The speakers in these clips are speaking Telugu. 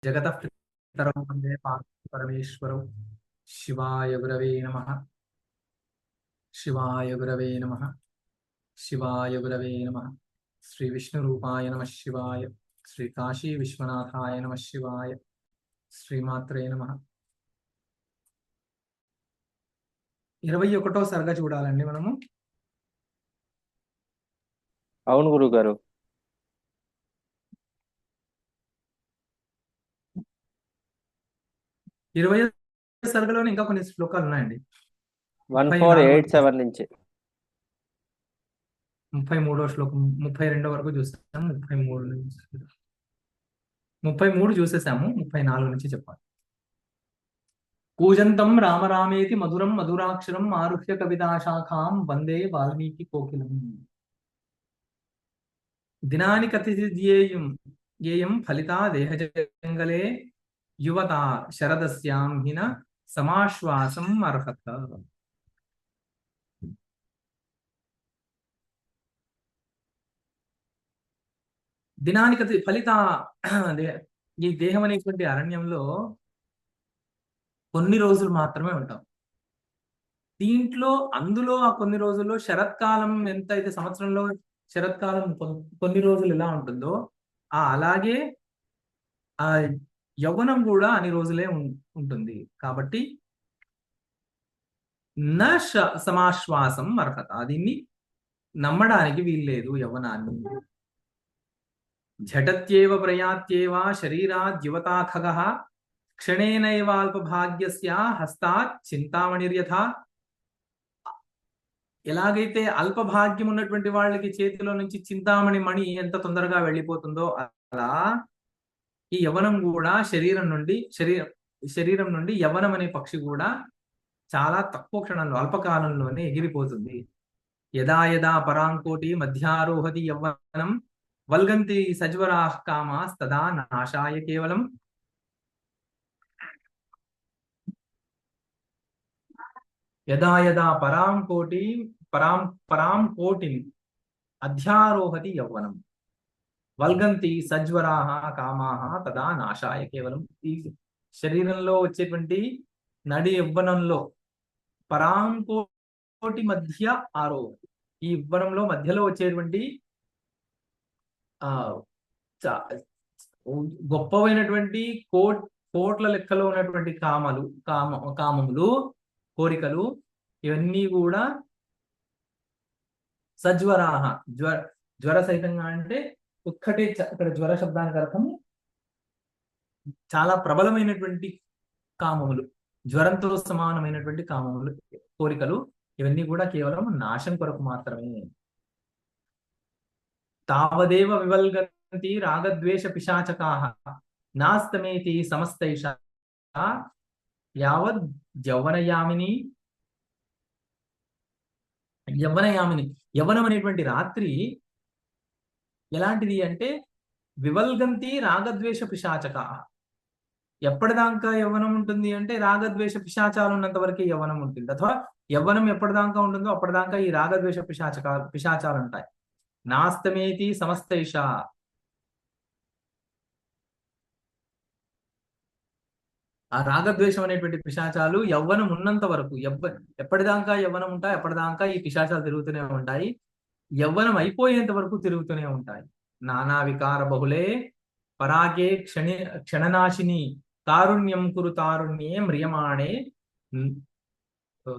जगतः पितरौ वन्दे पार्वती परमेश्वरौ। शिवाय गुरवे नमः। शिवाय गुरवे नमः। शिवाय गुरवे नमः। श्री विष्णुरूपाय नमः शिवाय। श्री काशी विश्वनाथाय नमः शिवाय। శ్రీమాత్రే నమః. 21వ సర్గ చూడాలండి మనము. అవును గురువు గారు. 20వ సర్గలోనే ఇంకా కొన్ని శ్లోకాలు ఉన్నాయండి. 1487 నుంచి 33వ శ్లోకం 32 వరకు చూస్తాము. 33 చూసేసాము. 34 నుంచి చెప్పాలి. కూజంతం రామ రామేతి మధురం మధురాక్షరం ఆరుహ్య కవితాశాఖాం వందే వాల్మీకి కోకిలం. దినాని కథియేయం యేయం ఫలితా దేహజంగలే యువత శరదస్యాం హిన సమాశ్వాసం అర్హత. దినానికి ఫలిత ఈ దేహం అనేటువంటి అరణ్యంలో కొన్ని రోజులు మాత్రమే ఉంటాం. దీంట్లో అందులో ఆ కొన్ని రోజుల్లో శరత్కాలం ఎంత అయితే సంవత్సరంలో శరత్కాలం కొన్ని రోజులు ఎలా ఉంటుందో అలాగే ఆ యవ్వనం కూడా అన్ని రోజులే ఉంటుంది. కాబట్టి సమాశ్వాసం అర్హత, దీన్ని నమ్మడానికి వీల్లేదు యవ్వనాన్ని. झटत्येव प्रयात्येव शरीरात् युवता खगः క్షణేనైవాల్పభాగ్యస్య హస్తాత్ చింతామణిర్యథా. ఎలాగైతే అల్పభాగ్యం ఉన్నటువంటి వాళ్ళకి చేతిలో నుంచి చింతామణి మణి ఎంత తొందరగా వెళ్ళిపోతుందో అలా ఈ యవ్వనం కూడా శరీరం నుండి యవ్వనం అనే పక్షి కూడా చాలా తక్కువ క్షణంలో అల్పకాలంలోనే ఎగిరిపోతుంది. యదా యదా పరాంకోటి మధ్యారోహతి యవ్వనం వల్గంతి సజ్వరాః కామాస్తదా నాశాయ కేవలం. యదా యదా పరాం కోటిం అధ్యారోహతి యవ్వనం వల్గంతి సజ్వరాః కామాః తదా నాశాయ కేవలం. ఈ శరీరంలో వచ్చేటువంటి నడి యవ్వనంలో పరాంకోటి మధ్య ఆరోహతి, ఈ యవ్వనంలో మధ్యలో వచ్చేటువంటి గొప్పవైనటువంటి కోట్ల లెక్కలో ఉన్నటువంటి కామములు, కోరికలు, ఇవన్నీ కూడా సజ్వరాహ జ్వర సహితంగా, అంటే ఒక్కటే ఇక్కడ జ్వర శబ్దానికి అర్థం చాలా ప్రబలమైనటువంటి కామములు, జ్వరంతో సమానమైనటువంటి కామములు, కోరికలు, ఇవన్నీ కూడా కేవలం నాశం కొరకు మాత్రమే. తావదేవ వివల్గంతి రాగద్వేష పిశాచకాః నాస్తమేతి సమస్తైషా యావద్ యవ్వనయామిని. యవ్వనం అనేటువంటి రాత్రి ఎలాంటిది అంటే వివల్గంతి రాగద్వేష పిశాచకాః. ఎప్పటిదాకా యవ్వనం ఉంటుంది అంటే రాగద్వేష పిశాచాలు ఉన్నంత వరకే యవ్వనం ఉంటుంది. అథవా యవ్వనం ఎప్పటిదాకా ఉంటుందో అప్పటిదాకా ఈ రాగద్వేష పిశాచాలు ఉంటాయి. నాస్తమేతి సమస్తైషా, ఆ రాగద్వేషం అనేటువంటి పిశాచాలు యవ్వనం ఉన్నంత వరకు, ఎప్పటిదాకా యవ్వనం ఉంటాయి అప్పటిదాకా ఈ పిశాచాలు తిరుగుతూనే ఉంటాయి. యవ్వనం అయిపోయేంత వరకు తిరుగుతూనే ఉంటాయి. నానా వికార బహుళే పరాగే క్షణనాశిని కారుణ్యం కురు తారుణ్యే మ్రియమాణే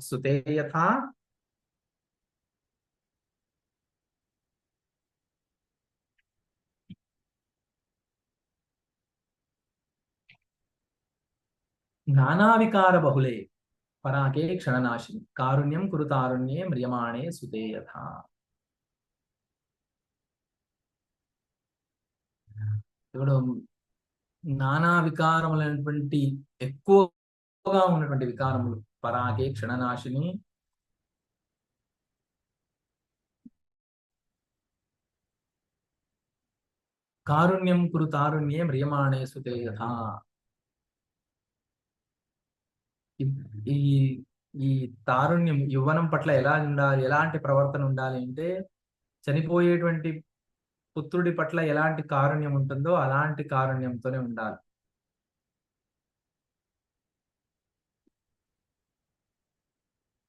సుతే యథా. నానావికార బహుళే పరాకే క్షణనాశిని కారుణ్యం కురు తారుణ్యే మ్రియమాణే సుతే యథా. ఇప్పుడు నానా వికారములైనటువంటి ఎక్కువగా ఉన్నటువంటి వికారములు, పరాకే క్షణనాశిని, కారుణ్యం కురు తారుణ్యే మ్రియమాణే సుతే యథా. ఈ ఈ తారుణ్యం యవ్వనం పట్ల ఎలా ఉండాలి, ఎలాంటి ప్రవర్తన ఉండాలి అంటే చనిపోయేటువంటి పుత్రుడి పట్ల ఎలాంటి కారుణ్యం ఉంటుందో అలాంటి కారుణ్యంతోనే ఉండాలి.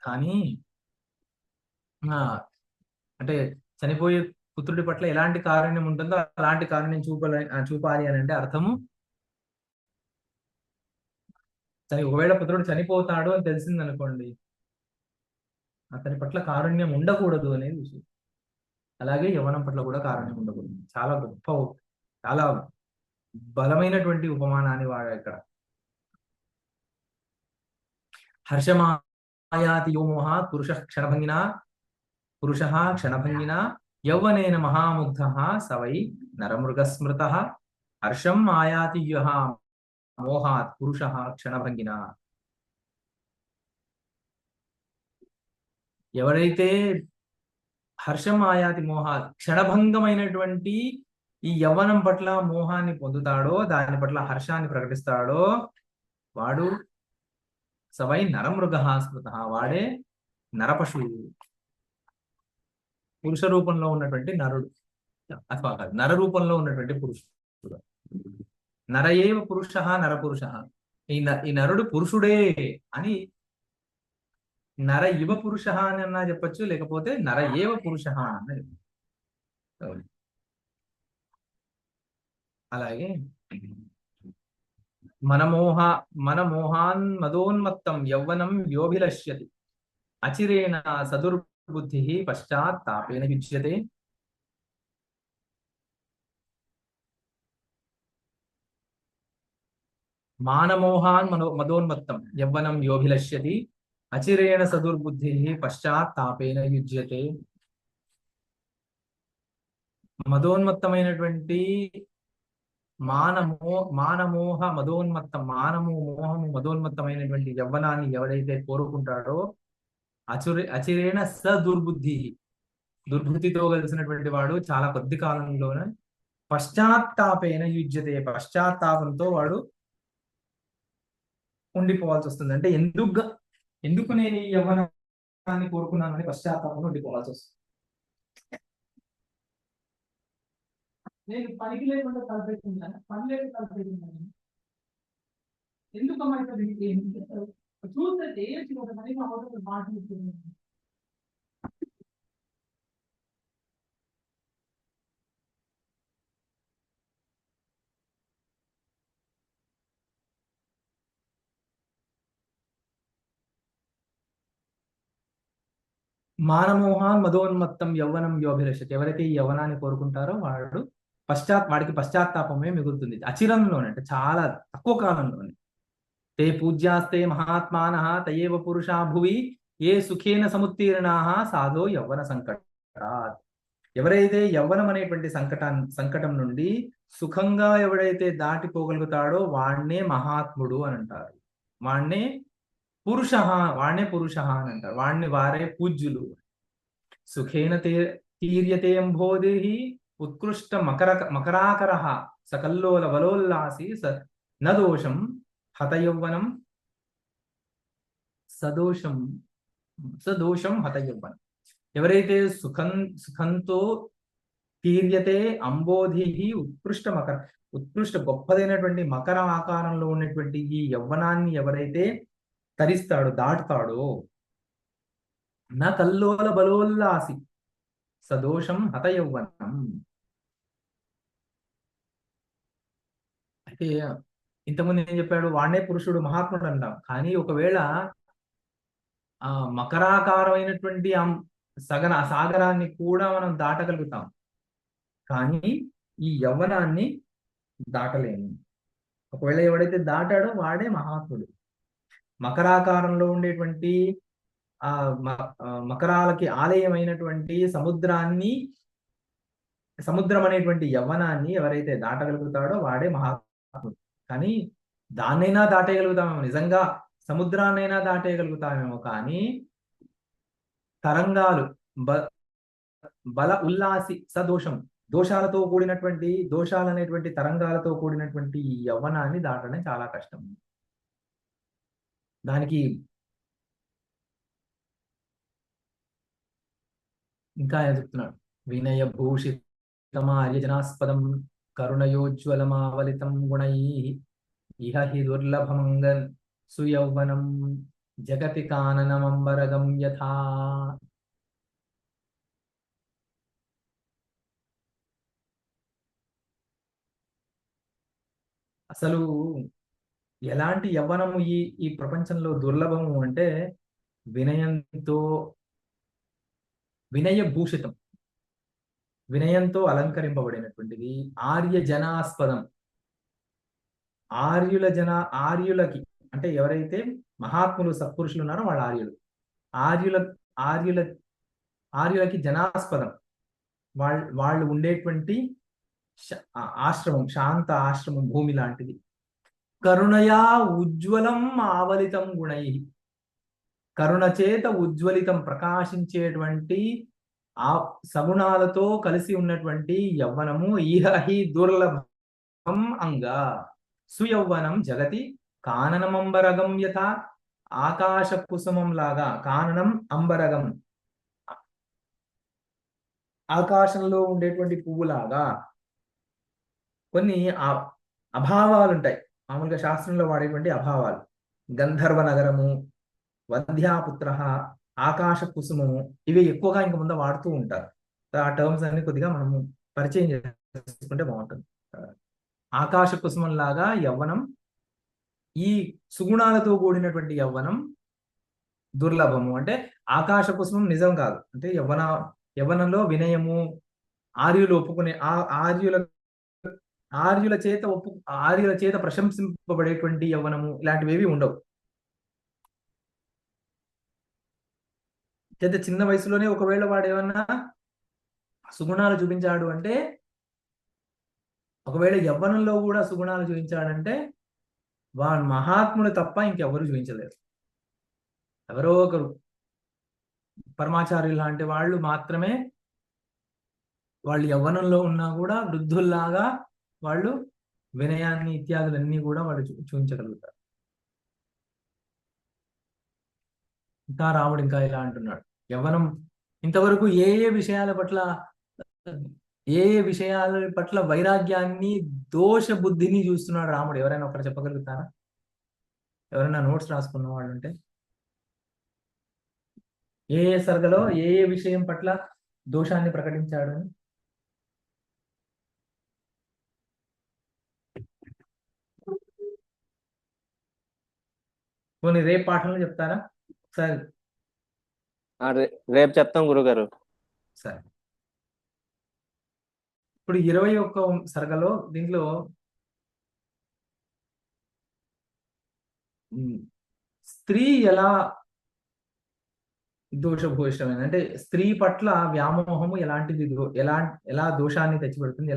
కానీ ఆ, అంటే చనిపోయే పుత్రుడి పట్ల ఎలాంటి కారుణ్యం ఉంటుందో అలాంటి కారుణ్యం చూపాలి అని అంటే అర్థము ఒకవేళ పుత్రుడు చనిపోతాడు అని తెలిసింది అనుకోండి, అతని పట్ల కారుణ్యం ఉండకూడదు అనేది విషయం. అలాగే యవ్వనం పట్ల కూడా కారుణ్యం ఉండకూడదు. చాలా గొప్ప, చాలా బలమైనటువంటి ఉపమానాన్ని వాడా ఇక్కడ. హర్షమాయాతి యో మోహ పురుష క్షణభంగిన యౌవనేన మహాముగ్ధ సవై నరమృగస్మృత హర్షం ఆయాతి యః మోహాత్ పురుష క్షణభంగిన. ఎవరైతే హర్షం ఆయాతి మోహాత్ క్షణభంగమైనటువంటి ఈ యవ్వనం పట్ల మోహాన్ని పొందుతాడో, దాని పట్ల హర్షాన్ని ప్రకటిస్తాడో, వాడు సవై నరమృగ స్మృత, వాడే నరపశువు, పురుష రూపంలో ఉన్నటువంటి నరుడు, అథవా నర రూపంలో ఉన్నటువంటి పురుషుడు. నరయేవ పురుష నరపురుష, ఈ నరుడు పురుషుడే అని నర ఇవ పురుష అని అన్నా చెప్పచ్చు, లేకపోతే నర ఏవ పురుష అన్న చెప్పచ్చు. అలాగే మనమోహాన్ మదోన్మత్తం యౌవనం యోభిలష్యతి అచిరేణ సదుర్బుద్ధి పశ్చాత్ తాపేన యుజ్యతే. మానమోహాన్ మదోన్మత్తం యవ్వనం యోభిలష్యతి అచిరేణ సదుర్బుద్ధి పశ్చాత్ తాపేన యుజ్యతే. మదోన్మత్తమైనటువంటి మానమోహ మదోన్మత్తం, మోహము మదోన్మత్తమైనటువంటి యవ్వనాన్ని ఎవరైతే కోరుకుంటాడో అచిరేణ సదుర్బుద్ధి, దుర్బుద్ధితో కలిసినటువంటి వాడు చాలా కొద్ది కాలంలోనే పశ్చాత్తాపేన యుజ్యతే, పశ్చాత్తాపంతో వాడు ఉండిపోవాల్సి వస్తుంది. అంటే ఎందుకు నేను ఈ యవ్వనాన్ని కోరుకున్నాను అని పశ్చాత్తాపంలో ఉండిపోవాల్సి వస్తుంది. నేను పనికి లేకుండా తలపెట్టిందాను, పని లేక తలపెట్టిందాను, ఎందుకమ్మా ఇక్కడ చూస్తే చేయొచ్చు ఒక పని అవసరం మాట్లాడుతుంది. మానమోహాన్ మదోన్మత్తం యవ్వనం యోభిలష్యతి, ఎవరైతే ఈ యవ్వనాన్ని కోరుకుంటారో వాడికి పశ్చాత్తాపమే మిగులుతుంది. అచిరంలోనే, అంటే చాలా తక్కువ కాలంలోనే. తే పూజ్యాస్తే మహాత్మానః తయేవ పురుషా భువి ఏ సుఖేన సముత్తీర్ణాః సాధో యవ్వన సంకటాత్. ఎవరైతే యవ్వనం అనేటువంటి సంకటం నుండి సుఖంగా ఎవడైతే దాటిపోగలుగుతాడో వాణ్ణే మహాత్ముడు అని అంటారు. వాణ్ణే పురుష అని అంటారు. వారే పూజ్యులు. సుఖేన తీర్యతే ఉత్కృష్ట మకరాకర సకల్లోల బలోల్లాసి నదోషం హతయౌవనం సదోషం హతయౌవనం. ఎవరైతే సుఖంతో తీర్యతే అంబోధి ఉత్కృష్ట గొప్పదైనటువంటి మకర ఆకారంలో ఉన్నటువంటి ఈ యవ్వనాన్ని ఎవరైతే దాటుతాడో నా కల్లోల బలోల్లాసి సదోషం హతయౌవనం. అయితే ఇంతకుముందు ఏం చెప్పాడు, వాణ్ణే పురుషుడు మహాత్ముడు అంటాం. కానీ ఒకవేళ ఆ మకరాకారమైనటువంటి సాగరాన్ని కూడా మనం దాటగలుగుతాం, కానీ ఈ యవ్వనాన్ని దాటలేము. ఒకవేళ ఎవడైతే దాటాడో వాడే మహాత్ముడు. మకరాకారంలో ఉండేటువంటి మకరాలకి ఆలయమైనటువంటి సముద్రం అనేటువంటి యవ్వనాన్ని ఎవరైతే దాటగలుగుతాడో వాడే మహాత్ముడు. కానీ దాన్నైనా దాటేయగలుగుతామేమో, నిజంగా సముద్రాన్నైనా దాటేయగలుగుతామేమో, కానీ తరంగాలు బల ఉల్లాసి దోషాలతో కూడినటువంటి దోషాలనేటువంటి తరంగాలతో కూడినటువంటి ఈ యవ్వనాన్ని దాటడం చాలా కష్టం. దానికి ఇంకా చెప్తున్నాడు, వినయ భూషితమార్యజనాస్పదం కరుణయోజ్వలమావలితం గుణై ఇహ హి దుర్లభమంగ సుయౌవనం. జగతి కాననమంబరగం యథా. అసలు ఎలాంటి యవ్వనము ఈ ఈ ప్రపంచంలో దుర్లభము అంటే వినయంతో, వినయభూషితం, వినయంతో అలంకరింపబడినటువంటిది, ఆర్య జనాస్పదం. ఆర్యులకి అంటే ఎవరైతే మహాత్ములు సత్పురుషులు ఉన్నారో వాళ్ళు ఆర్యులు. ఆర్యుల ఆర్యుల ఆర్యులకి జనాస్పదం. వాళ్ళు ఉండేటువంటి ఆశ్రమం, శాంత ఆశ్రమం, భూమి లాంటిది. కరుణయా ఉజ్వలం ఆవలితం గుణై, కరుణ చేత ఉజ్వలితం, ప్రకాశించేటువంటి ఆ సగుణాలతో కలిసి ఉన్నటువంటి యవ్వనము. ఇహి దుర్లభం అంగా సుయౌవనం జగతి కాననమంబరగం యథ. ఆకాశ కుసుమం లాగా, కాననం అంబరగం, ఆకాశంలో ఉండేటువంటి పువ్వులాగా కొన్ని అభావాలు ఉంటాయి. మామూలుగా శాస్త్రంలో వాడేటువంటి అభావాలు. గంధర్వ నగరము, వంధ్యాపుత్ర, ఆకాశ కుసుమము, ఇవి ఎక్కువగా ఇంక ముందు వాడుతూ ఉంటారు. ఆ టర్మ్స్ అన్ని కొద్దిగా మనము పరిచయం చేసుకుంటే బాగుంటుంది. ఆకాశ కుసుమం లాగా యవ్వనం, ఈ సుగుణాలతో కూడినటువంటి యవ్వనం దుర్లభము. అంటే ఆకాశ కుసుమం నిజం కాదు, అంటే యవ్వనంలో వినయము, ఆర్యులు ఒప్పుకునే ఆర్యుల చేత ప్రశంసింపబడేటువంటి యవ్వనము, ఇలాంటివి ఉండవు. అయితే చిన్న వయసులోనే ఒకవేళ వాడు ఏమన్నా సుగుణాలు చూపించాడు అంటే, ఒకవేళ యవ్వనంలో కూడా సుగుణాలు చూపించాడంటే వాడు మహాత్ముడు తప్ప ఇంకెవరు చూపించలేరు. ఎవరో ఒకరు పరమాచార్యులు లాంటి వాళ్ళు మాత్రమే వాళ్ళు యవ్వనంలో ఉన్నా కూడా వృద్ధుల్లాగా వాళ్ళు వినయాన్ని ఇత్యాదులన్నీ కూడా వాళ్ళు చూపించగలుగుతారు. ఇంకా రాముడు ఇంకా ఇలా అంటున్నాడు, యవ్వనం ఇంతవరకు ఏ ఏ విషయాల పట్ల వైరాగ్యాన్ని, దోష బుద్ధిని చూస్తున్నాడు రాముడు. ఎవరైనా ఒకరు చెప్పగలుగుతారా? ఎవరైనా నోట్స్ రాసుకున్న వాళ్ళు ఉంటే, ఏ సర్గలో ఏ విషయం పట్ల దోషాన్ని ప్రకటించాడు అని? పోనీ రేపు పాఠంలో చెప్తారా సరే? రేపు చెప్తాం గురుగారు. సరే, ఇప్పుడు 21వ సర్గలో దీంట్లో స్త్రీ ఎలా దోషభూషితమైనది అంటే, స్త్రీ పట్ల వ్యామోహము ఎలాంటిది, ఎలా దోషాన్ని తెచ్చిపెడుతుంది,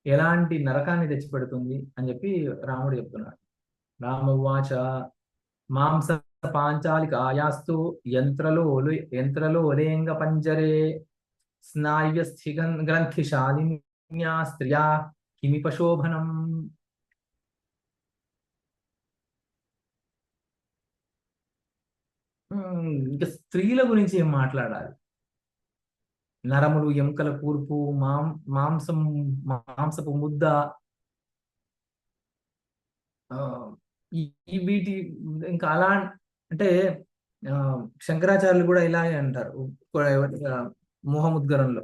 ఎలాంటి నరకాన్ని తెచ్చిపెడుతుంది అని చెప్పి రాముడు చెప్తున్నాడు. రామవాచ మాంస పాంచాలికాయాస్తు యంత్రలోలేంగ పంజరే స్నాయుస్థి గ్రంథిశాలిన్యా స్త్రియా కిమిప శోభనం. ఇంకా స్త్రీల గురించి ఏం మాట్లాడాలి? నరములు, ఎముకల కూర్పు, మాంసపు ముద్ద, వీటి ఇంకా అలా అంటే శంకరాచార్యులు కూడా ఇలాగే అంటారు మోహముద్గరంలో.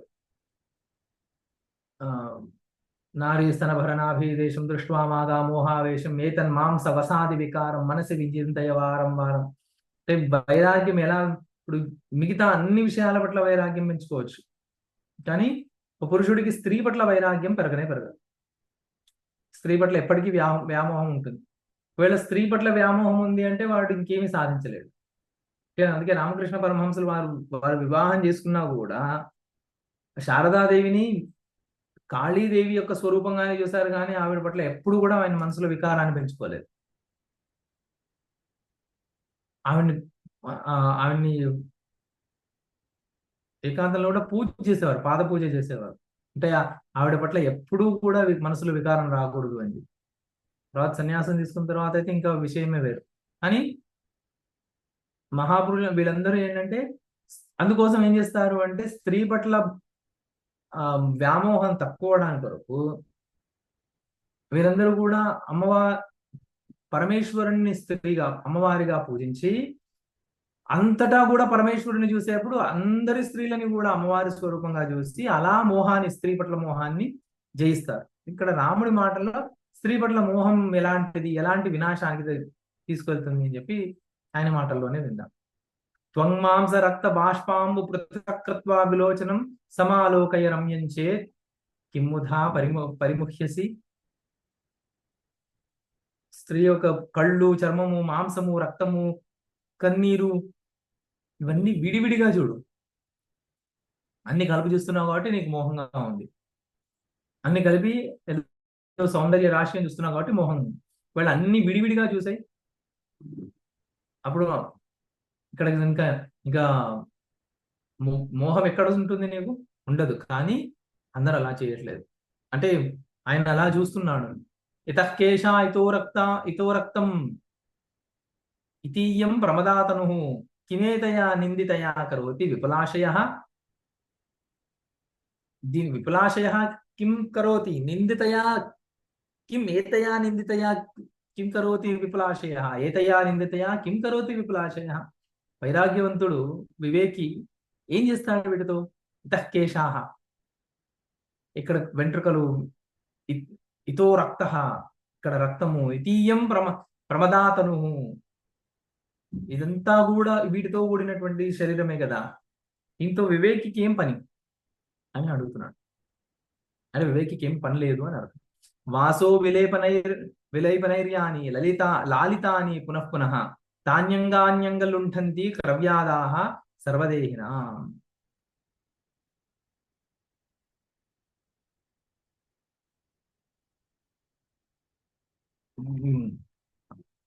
నారీ స్తనభరణాభిదేశం దృష్ట్వా మాగా మోహావేశం ఏతన్ మాంస వసాది వికారం మనసి విజింతయ వారం వారం. అంటే వైరాగ్యం ఎలా, ఇప్పుడు మిగతా అన్ని విషయాల పట్ల వైరాగ్యం పెంచుకోవచ్చు, కానీ ఒక పురుషుడికి స్త్రీ పట్ల వైరాగ్యం పెరగదు. స్త్రీ పట్ల ఎప్పటికీ వ్యామోహం ఉంటుంది. ఒకవేళ స్త్రీ పట్ల వ్యామోహం ఉంది అంటే వాడు ఇంకేమీ సాధించలేడు. అందుకే రామకృష్ణ పరమహంసులు వారు వివాహం చేసుకున్నా కూడా శారదాదేవిని కాళీదేవి యొక్క స్వరూపంగానే చూశారు, కానీ ఆవిడ పట్ల ఎప్పుడు కూడా ఆయన మనసులో వికారాన్ని పెంచుకోలేదు. ఆవిడ్ని ఏకాంతంలో కూడా పూజ చేసేవారు, పాద పూజ చేసేవారు. అంటే ఆవిడ పట్ల ఎప్పుడూ కూడా మనసులో వికారం రాకూడదు అని. తర్వాత సన్యాసం తీసుకున్న తర్వాత అయితే ఇంకా విషయమే వేరు. కానీ మహాపురుషులు వీళ్ళందరూ ఏంటంటే అందుకోసం ఏం చేస్తారు అంటే, స్త్రీ పట్ల వ్యామోహం తక్కువడానికి కొరకు వీరందరూ కూడా పరమేశ్వరుణ్ణి స్త్రీగా, అమ్మవారిగా పూజించి అంతటా కూడా పరమేశ్వరుని చూసేప్పుడు అందరి స్త్రీలని కూడా అమ్మవారి స్వరూపంగా చూసి అలా మోహాన్ని, స్త్రీ పట్ల మోహాన్ని జయిస్తారు. ఇక్కడ రాముడి మాటల్లో స్త్రీ పట్ల మోహం ఎలాంటిది, ఎలాంటి వినాశానికి తీసుకెళ్తుంది అని చెప్పి ఆయన మాటల్లోనే విందాం. త్వంమాంస రక్త బాష్పాంబు పృథక్ కృత్వా విలోచనం సమాలోకయ రమ్యం చేత్ కిమ్ముధా పరిముహ్యసి. స్త్రీ యొక్క కళ్ళు, చర్మము, మాంసము, రక్తము, కన్నీరు ఇవన్నీ విడివిడిగా చూడు. అన్ని కలిపి చూస్తున్నావు కాబట్టి నీకు మోహంగా ఉంది. అన్ని కలిపి సౌందర్య రాశిని చూస్తున్నావు కాబట్టి మోహం ఉంది. వాళ్ళు అన్ని విడివిడిగా చూసాయి. అప్పుడు ఇక్కడ ఇంకా మోహం ఎక్కడ ఉంటుంది నీకు? ఉండదు. కానీ అందరు అలా చేయట్లేదు. అంటే ఆయన అలా చూస్తున్నాడు. ఇతఃకేశ ఇతో రక్తం ఇతీయం ప్రమదాతను కిమేతయా నిందితయా కరోతి విపులాశయ. దీని విపులాశయ కిం కరోతి నిందితయా, కిం ఏతయా నిందితయా కిం కరోతి విపులాశయ, ఏతయా నిందితయా కిం కరోతి విపులాశయ. వైరాగ్యవంతుడు, వివేకి ఏం చేస్తాడు వీటితో? ఇతఃకేశాః, ఇక్కడ వెంట్రుకలు, ఇతో రక్త, ఇక్కడ రక్తము, ఇతీయం ప్రమదాతను, ఇదంతా కూడా వీటితో కూడినటువంటి శరీరమే కదా, దీంతో వివేకికి ఏం పని అని అడుగుతున్నాడు. అంటే వివేకికి ఏం పని లేదు అని అర్థం. వాసో విలేపనైర్యాని లాలితాని పునః పునః తాన్యంగాన్యంగలుంఠంతి క్రవ్యాదాః సర్వదేహినా.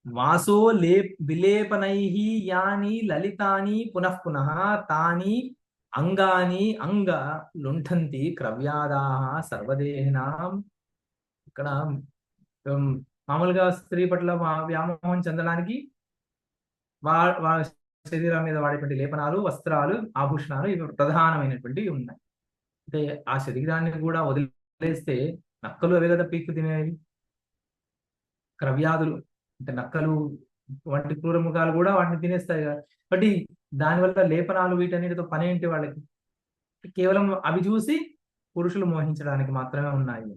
వాసో విలేపనైః యాని లలితాని పునః పునః తాని అంగాని అంగ లుంఠంతి క్రవ్యాదాః సర్వదేహినాం. ఇక్కడ మామూలుగా స్త్రీ పట్ల వ్యామోహం చెందడానికి వాళ్ళ శరీరం మీద వాడేటువంటి లేపనాలు, వస్త్రాలు, ఆభూషణాలు ఇవి ప్రధానమైనటువంటివి ఉన్నాయి. అంటే ఆ శరీరాన్ని కూడా వదిలేస్తే నక్కలు అవే కదా పీక్కు తినేవి. క్రవ్యాదులు అంటే నక్కలు వంటి క్రూరముఖాలు కూడా వాటిని తినేస్తాయి కదా. కాబట్టి దానివల్ల లేపనాలు వీటన్నిటితో పని ఏంటి వాళ్ళకి? కేవలం అవి చూసి పురుషులు మోహించడానికి మాత్రమే ఉన్నాయి.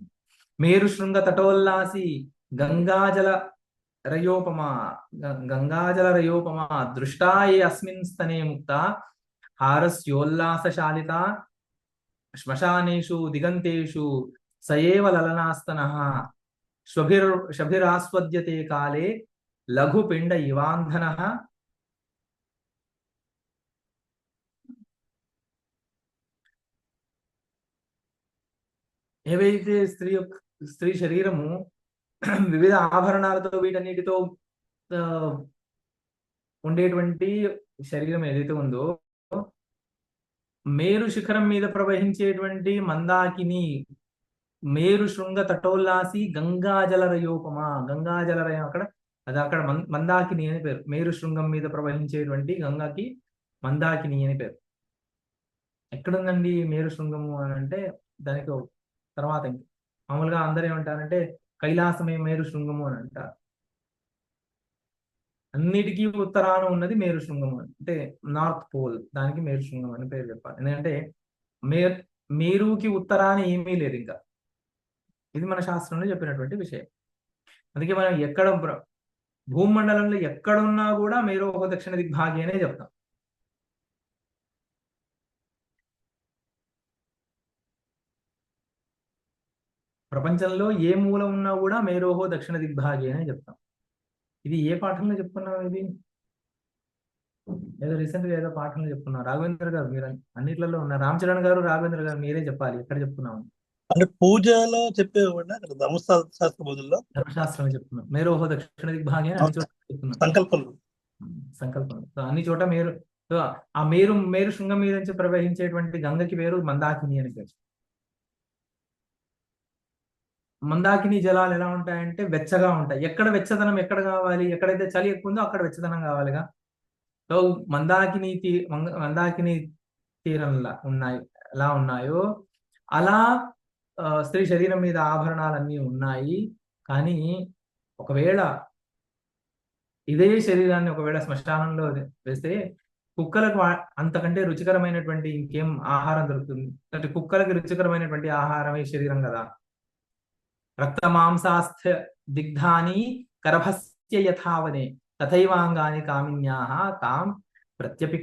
మేరు శృంగ తటోల్లాసి గంగాజల రయోపమా దృష్టా ఏ అస్మిన్ స్తనే ముక్త హారస్యోల్లాసశాలిత శ్మశానేషు దిగంతేషు సయేవ లలనాస్తనః శభిరాస్వద్యతే కాలే లఘుపిండ ఇవాంధనః. ఏవైతే స్త్రీ శరీరము వివిధ ఆభరణాలతో వీటన్నిటితో ఉండేటువంటి శరీరం ఏదైతే ఉందో, మేరు శిఖరం మీద ప్రవహించేటువంటి మందాకిని, మేరు శృంగ తటోల్లాసి గంగాజలరయోపమా, గంగాజలరయం అక్కడ మందాకిని అని పేరు. మేరు శృంగం మీద ప్రవహించేటువంటి గంగాకి మందాకిని అని పేరు. ఎక్కడుందండి మేరు శృంగము అని అంటే దానికి తర్వాత మామూలుగా అందరూ ఏమంటారంటే కైలాసమే మేరు శృంగము అని అంటారు. అన్నిటికీ ఉత్తరాన ఉన్నది మేరు శృంగము, అంటే నార్త్ పోల్, దానికి మేరు శృంగం అని పేరు చెప్పాలి. ఎందుకంటే మేరుకి ఉత్తరాన ఏమీ లేదు ఇంకా. ఇది మన శాస్త్రంలో చెప్పినటువంటి విషయం. అందుకే మనం ఎక్కడ భూమండలంలో ఎక్కడున్నా కూడా మేరోహ దక్షిణ దిగ్భాగి అనే చెప్తాం. ప్రపంచంలో ఏ మూల ఉన్నా కూడా మేరోహో దక్షిణ దిగ్భాగి అనే చెప్తాం. ఇది ఏ పాఠంలో చెప్పుకున్నాం? ఇది ఏదో రీసెంట్ గా ఏదో పాఠంలో చెప్పుకున్నాం. రాఘవేంద్ర గారు మీరు అన్నిట్లలో ఉన్నారు. రామ్ చరణ్ గారు, రాఘవేంద్ర గారు మీరే చెప్పాలి ఎక్కడ చెప్పుకున్నాం. అంటే పూజలో చెప్పేవాడిన ధర్మశాస్త్ర బోధుల్లో ధర్మశాస్త్రంలో చెప్పుకున్నాం. మేరోహో దక్షిణ దిగ్భాగి అని అన్ని చోట్ల చెప్పుకున్నాం. సంకల్పం అన్ని చోట ఆ మేరు శృంగం మీద నుంచి ప్రవహించేటువంటి గంగకి పేరు మందాకిని అని పేరు. మందాకిని జలాలు ఎలా ఉంటాయంటే వెచ్చగా ఉంటాయి. ఎక్కడ వెచ్చదనం ఎక్కడ కావాలి? ఎక్కడైతే చలి ఎక్కువ ఉందో అక్కడ వెచ్చదనం కావాలిగా. సో మందాకిని తీరంలా ఎలా ఉన్నాయో అలా స్త్రీ శరీరం మీద ఆభరణాలన్నీ ఉన్నాయి. కానీ ఒకవేళ ఇదే శరీరాన్ని ఒకవేళ శ్మశానంలో వేస్తే కుక్కలకు అంతకంటే రుచికరమైనటువంటి ఇంకేం ఆహారం దొరుకుతుంది అంటే కుక్కలకి రుచికరమైనటువంటి ఆహారమే శరీరం కదా. రక్త మాంసాస్థ దిగ్ధాని కరభస్య యథావనే తథైవాంగాని కామిన్యాః తాం ప్రత్యపి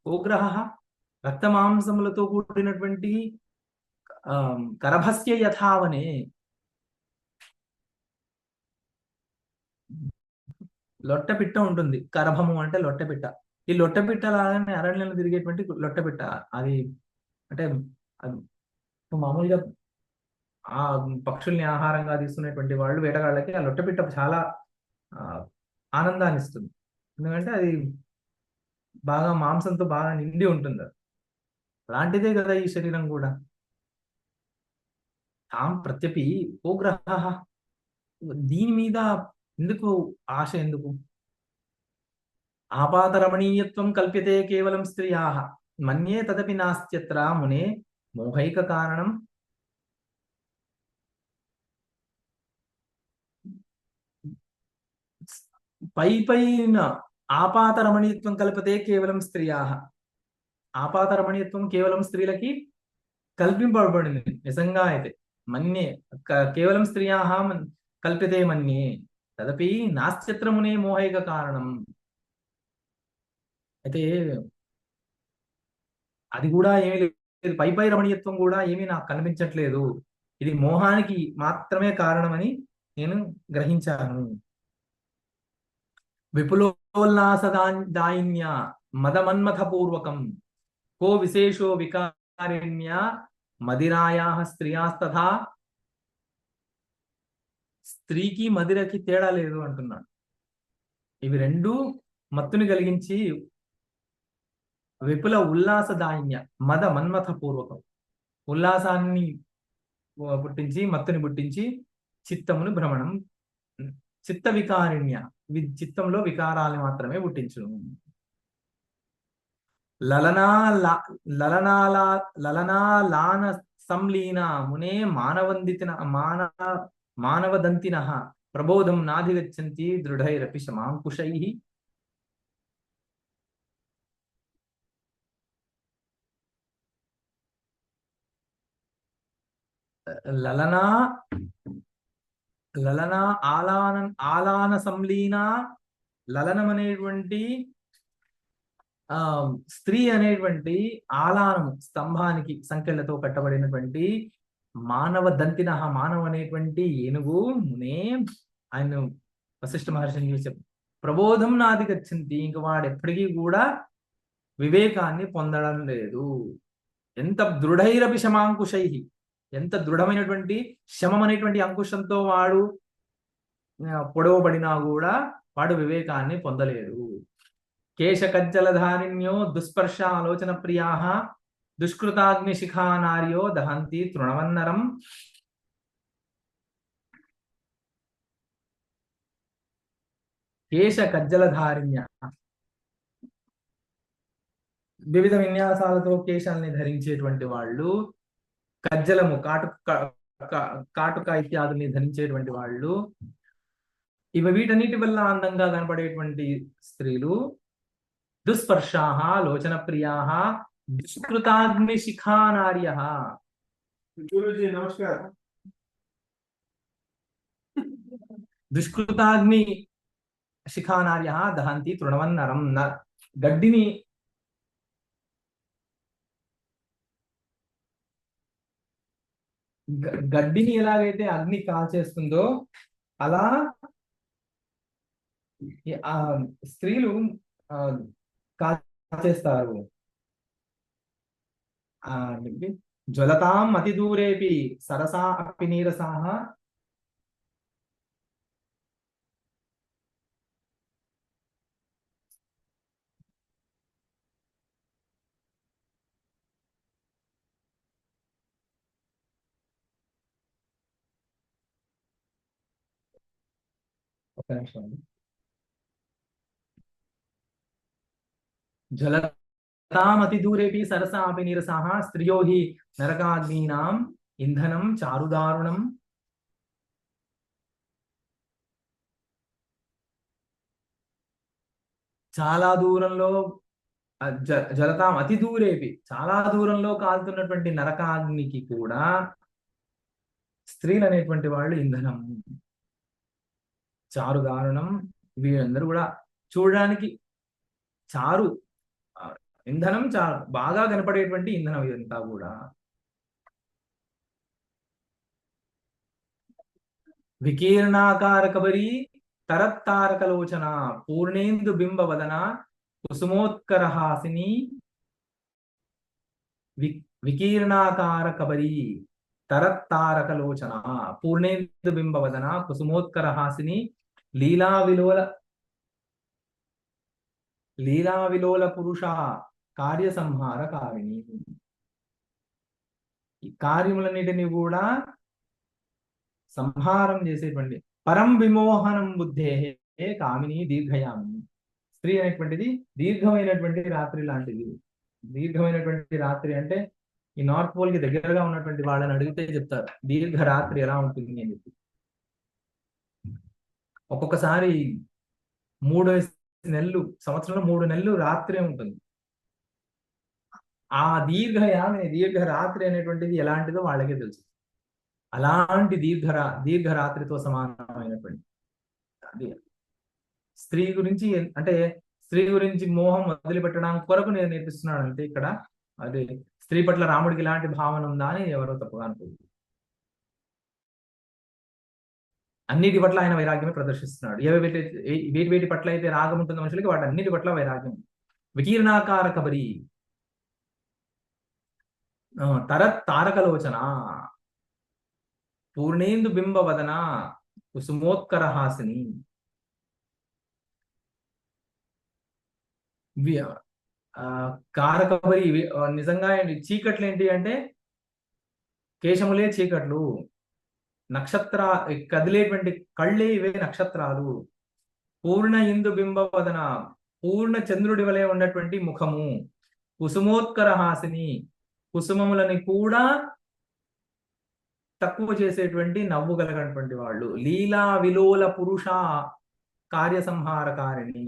కోగ్రహః రక్త మాంసములతో కూడినటువంటి కరభస్య యథావనే లొట్టపిట్ట ఉంటుంది. కరభము అంటే లొట్టపిట్ట. ఈ లొట్టపిట్ట లాగానే అరణ్యంలో తిరిగేటువంటి లొట్టపిట్ట అది అంటే మామూలుగా ఆ పక్షుల్ని ఆహారంగా తీసుకునేటువంటి వాళ్ళు వేటగాళ్ళకి ఆ లొట్టపిట్ట చాలా ఆనందాన్ని ఇస్తుంది. ఎందుకంటే అది బాగా మాంసంతో బాగా నిండి ఉంటుంది. అలాంటిదే కదా ఈ శరీరం కూడా. తాం ప్రత్యపి కోగ్రహ దీని మీద ఎందుకు ఆశ ఎందుకు? ఆపాతరమణీయత్వం కల్ప్యతే కేవలం స్త్రియాః మన్యే తదపి నాస్త్యత్ర మునే మోహైక కారణం. పైన ఆపాతరమణీయత్వం కల్పతే కేవలం స్త్రియాః. ఆపాతరమణీయత్వం కేవలం స్త్రీలకి కల్పింపబడింది నిజంగా అయితే. మన్యే కేవలం స్త్రియాః కల్ప్యతే మన్యే తదపి నాస్త్యత్ర మునే మోహైక కారణం. అయితే అది కూడా ఏమీ లేదు, పై రమణీయత్వం కూడా ఏమీ నాకు కనిపించట్లేదు, ఇది మోహానికి మాత్రమే కారణమని నేను గ్రహించాను. విపులోల్లాసదాయిన్య మదమన్మథ పూర్వకం కో విశేషో వికారిణ్య మదిరాయాః స్త్రియాస్తథా. స్త్రీకి మదిరకి తేడా లేదు అంటున్నాడు. ఇవి రెండు మత్తుని కలిగించి విపుల ఉల్లాసదాయిన్య మద మన్మథ పూర్వకం ఉల్లాసాన్ని పుట్టించి మత్తుని పుట్టించి చిత్తమును భ్రమణం చిత్త వికారిణ్య చిత్తంలో వికారాన్ని మాత్రమే పుట్టించును. లలనాలాన సంలీన మునే మానవదంతినః ప్రబోధం నాధిగచ్చంతి దృఢైరపి శమాంకుశైః. ఆలాన సంలీన లలనం అనేటువంటి స్త్రీ అనేటువంటి ఆలానము స్తంభానికి సంఖ్యలతో కట్టబడినటువంటి మానవ దంతిన మానవ అనేటువంటి ఏనుగు మునే ఆయన వశిష్ఠ మహర్షిని చూసి ప్రబోధం నాది గచ్చంతి, ఇంక వాడు ఎప్పటికీ కూడా వివేకాన్ని పొందడం లేదు. ఎంత దృఢైరపి శమాంకుశై, ఎంత దృఢమైనటువంటి శమం అనేటువంటి అంకుశంతో వాడు పొడవబడినా కూడా వాడు వివేకాన్ని పొందలేడు. కేశకజ్జలధారిణ్యో దుస్పర్శ ఆలోచన ప్రియాః దుష్కృతాగ్నిశిఖా నార్యో దహంతి తృణవన్నరం. కేశకజ్జలధారిణ్య వివిధ విన్యాసాలతో కేశాలని ధరించేటువంటి వాళ్ళు, కజ్జలము కాటుక ఇత్యాదుల్ని ధరించేటువంటి వాళ్ళు, వీటన్నిటి వల్ల అందంగా కనపడేటువంటి స్త్రీలు దుస్పర్శాః లోచన ప్రియాః దుష్కృతాగ్నిశిఖా నార్యః. గురూజీ నమస్కారం. దుష్కృతాగ్ని శిఖా నార్యః దహంతి తృణవన్నరం. గడ్డిని ఎలాగైతే అగ్ని కాల్చేస్తుందో అలా స్త్రీలు కాల్చేస్తారు. జ్వలతాం అతి దూరేపి సరసా అపి నీరసాః. ఒక నిమిషం. జ్వలతామతి దూరేపి సరసా అపి నీరసాః స్త్రియో హి నరకాగ్నీనాం ఇంధనం చారుదారుణం. చాలా దూరంలో జలతాం అతి దూరేపి చాలా దూరంలో కాలుతున్నటువంటి నరకాగ్నికి కూడా స్త్రీలు అనేటువంటి వాళ్ళు ఇంధనం. చారు దారుణం. వీళ్ళందరూ కూడా చూడడానికి చారు ఇంధనం బాగా కనపడేటువంటి ఇంధనం ఇదంతా కూడా. వికీర్ణాకార కబరి తరత్తారకలోచన పూర్ణేందు బింబ వదన కుసుమోత్కర హాసిని. వికీర్ణాకార కబరి తరత్తారకలోచన పూర్ణేందు బింబ వదన కుసుమోత్కర హాసిని లీలా విలోల పురుష కార్య సంహారకారిణి. ఈ కార్యములన్నిటిని కూడా సంహారం చేసేటువంటి పరం విమోహనం బుద్ధే కామిని దీర్ఘయామి. స్త్రీ అనేటువంటిది దీర్ఘమైనటువంటి రాత్రి లాంటిది. దీర్ఘమైనటువంటి రాత్రి అంటే ఈ నార్త్ పోల్ కి దగ్గరగా ఉన్నటువంటి వాళ్ళని అడిగితే చెప్తారు దీర్ఘ రాత్రి ఎలా ఉంటుంది అని చెప్పి. ఒక్కొక్కసారి 3 నెలలు, సంవత్సరంలో 3 నెలలు రాత్రే ఉంటుంది. ఆ దీర్ఘ రాత్రి అనేటువంటిది ఎలాంటిదో వాళ్ళకే తెలుసు. అలాంటి దీర్ఘ రాత్రితో సమానమైనటువంటి అది స్త్రీ గురించి. అంటే స్త్రీ గురించి మోహం వదిలిపెట్టడానికి కొరకు నేను నేర్పిస్తున్నాను అంటే ఇక్కడ అదే స్త్రీ పట్ల రాముడికి ఇలాంటి భావన ఉందా అని ఎవరో తప్పుగా అనుకుంది. అన్నిటి పట్ల ఆయన వైరాగ్యమే ప్రదర్శిస్తున్నాడు. వేటి పట్ల అయితే రాగం ఉంటుందో మనుషులకి వాటి అన్నిటి పట్ల వైరాగ్యం. వికీర్ణాకార కబరి తారకలోచన పూర్ణేందు బింబ వదన కుసుమోత్కర హాసిని. కారకబరి నిజంగా చీకట్లు ఏంటి అంటే కేశములే చీకట్లు, కదిలేటువంటి కళ్ళే ఇవే నక్షత్రాలు. పూర్ణ ఇందు బింబ వదన పూర్ణ చంద్రుడి వలె ఉన్నటువంటి ముఖము. కుసుమోత్కర హాసిని కుసుమములని కూడా తక్కువ చేసేటువంటి నవ్వు కలిగినటువంటి వాళ్ళు. లీలా విలోల పురుష కార్య సంహారకారిణి.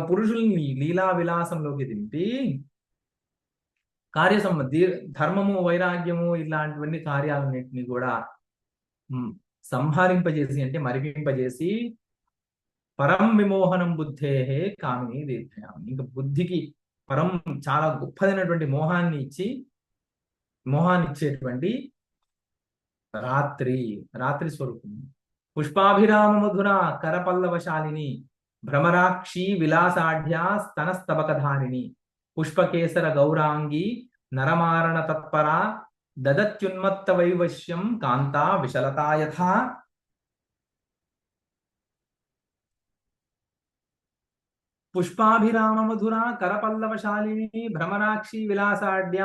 పురుషుల్ని లీలా విలాసంలోకి దింపి ధర్మము వైరాగ్యము ఇలాంటివన్నీ కార్యాలన్నింటినీ కూడా సంహరింపజేసి అంటే మరిపింపజేసి పరం విమోహనం బుద్ధేహే కామిని దీర్ఘయామి. ఇంకా బుద్ధికి పరం చాలా గొప్పదైనటువంటి మోహాన్ని ఇచ్చేటువంటి రాత్రి స్వరూపం. పుష్పాభిరామ మధుర కరపల్లవశాలిని భ్రమరాక్షి విలాసాఢ్య స్తనస్తబకధారిణి పుష్పకేసర గౌరాంగి నరమారణ తత్పర దదత్యున్మత్త వైవశ్యం కాంతా విశలతా యథా. పుష్పాభిరామ మధుర కరపల్లవశాలిని భ్రమరాక్షి విలాసాఢ్య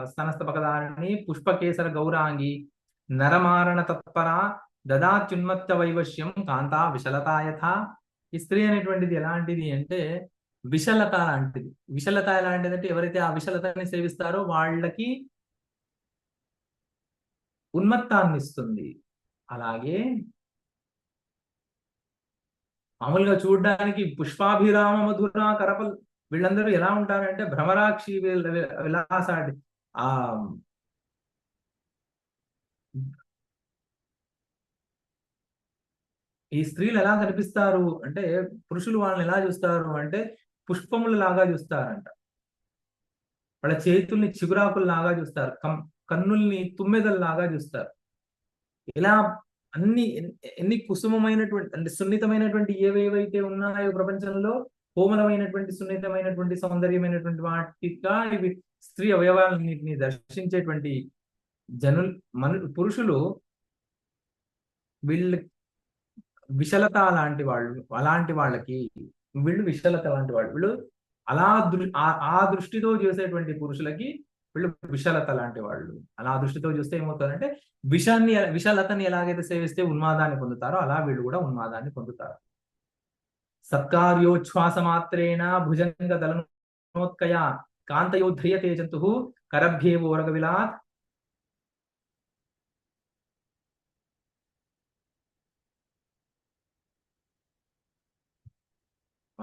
స్తనస్తబకధారిణి పుష్పకేసర గౌరాంగి నరమారణ తత్పర దదాత్యున్మత్త వైవశ్యం కాంతా విశలతా యథా. ఈ స్త్రీ అనేటువంటిది ఎలాంటిది అంటే విశలత లాంటిది. విశలత ఎలాంటిది అంటే ఎవరైతే ఆ విశలతని సేవిస్తారో వాళ్ళకి ఉన్మత్తాన్ని ఇస్తుంది. అలాగే మామూలుగా చూడడానికి పుష్పాభిరామ మధుర కరపల్ వీళ్ళందరూ ఎలా ఉంటారంటే భ్రమరాక్షి విలాసాడి ఈ స్త్రీలు ఎలా కనిపిస్తారు అంటే పురుషులు వాళ్ళని ఎలా చూస్తారు అంటే పుష్పములు లాగా చూస్తారంట. వాళ్ళ చేతుల్ని చిగురాకుల్లాగా చూస్తారు, కన్నుల్ని తుమ్మెదల్లాగా చూస్తారు. ఇలా ఎన్ని కుసుమమైనటువంటి అంటే సున్నితమైనటువంటి ఏవేవైతే ఉన్నాయో ప్రపంచంలో కోమలమైనటువంటి సున్నితమైనటువంటి సౌందర్యమైనటువంటి వాటిగా ఇవి స్త్రీ అవయవాలన్నింటినీ దర్శించేటువంటి పురుషులు వీళ్ళు విశలత లాంటి వాళ్ళు. అలాంటి వాళ్ళకి వీళ్ళు విశలత లాంటి వాళ్ళు. వీళ్ళు అలా ఆ దృష్టితో చూసేటువంటి పురుషులకి వీళ్ళు విశలత లాంటి వాళ్ళు. అలా దృష్టితో చూస్తే ఏమవుతుందంటే విశలతని ఎలాగైతే సేవిస్తే ఉన్మాదాన్ని పొందుతారో అలా వీళ్ళు కూడా ఉన్మాదాన్ని పొందుతారు. సత్కార్యోచ్ఛ్వాస మాత్రేణ భుజంగ దళనోత్కయ కాంతయోధ్రియతే జంతు కరభ్యేవోరగ విలాత్.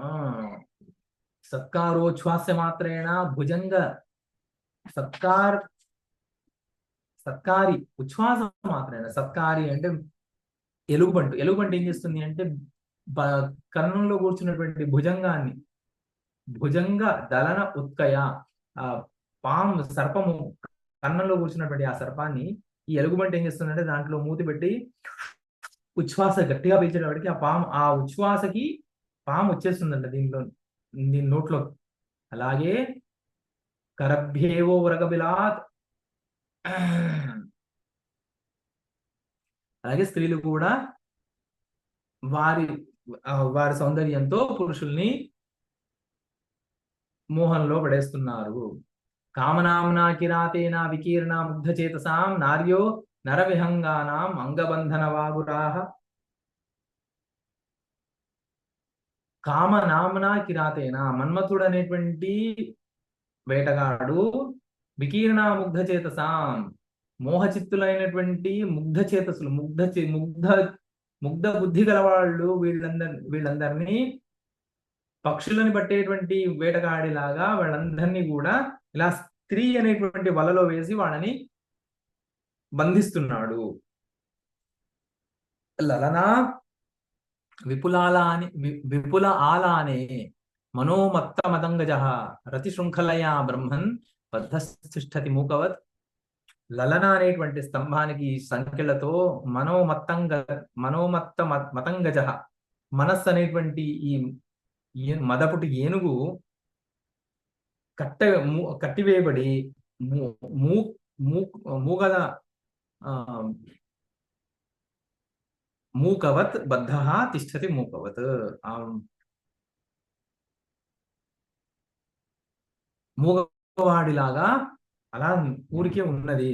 ఆ సత్కారోచ్ఛ్వాస మాత్రేణ భుజంగ సత్కార్ సత్కారి ఉచ్ఛ్వాస మాత్రేణ సత్కారి అంటే ఎలుగుబంటి ఏం చేస్తుంది అంటే కన్నంలో కూర్చున్నటువంటి భుజంగ దళన ఉత్కయ ఆ సర్పము కన్నంలో కూర్చున్నటువంటి ఆ సర్పాన్ని ఈ ఎలుగుబంటి ఏం చేస్తుందంటే దాంట్లో మూతి పెట్టి ఉచ్ఛ్వాస గట్టిగా పీల్చేటప్పటికి ఆ ఉచ్ఛ్వాసకి పాము వచ్చేస్తుందంట దీని నోట్లో. అలాగే కరభ్యేవో ఉరగబిలాత్, అలాగే స్త్రీలు కూడా వారి సౌందర్యంతో పురుషుల్ని మోహంలో పడేస్తున్నారు. కామనాంనా కిరాతేన వికీర్ణ ముగ్ధ చేతసాం నార్యో నరవిహంగానాం అంగబంధన వాగురాహ. కామనాంనా కిరాతేన మన్మథుడు అనేటువంటి వేటగాడు వికీర్ణ ముగ్ధ చేతసాం మోహచిత్తులైనటువంటి ముగ్ధ చేతసులు ముగ్ధ బుద్ధి గలవాళ్ళు వీళ్ళందరినీ పక్షులను పట్టేటువంటి వేటగాడిలాగా వాళ్ళందరినీ కూడా ఇలా స్త్రీ అనేటువంటి వలలో వేసి వాళ్ళని బంధిస్తున్నాడు. లలనా విపుల ఆలానే మనోమత్త మదంగజ రతి శృంఖలయా బ్రహ్మన్ బద్ధస్థిష్ఠతి మూకవత్. లలన అనేటువంటి స్తంభానికి సంఖ్యలతో మనోమత్త మతంగజ మనస్సు అనేటువంటి ఈ మదపుటి ఏనుగు కట్టివేయబడి మూగల మూకవత్ బద్ధ తిష్టతి మూకవత్. మూగవాడిలాగా అలా ఊరికే ఉన్నది.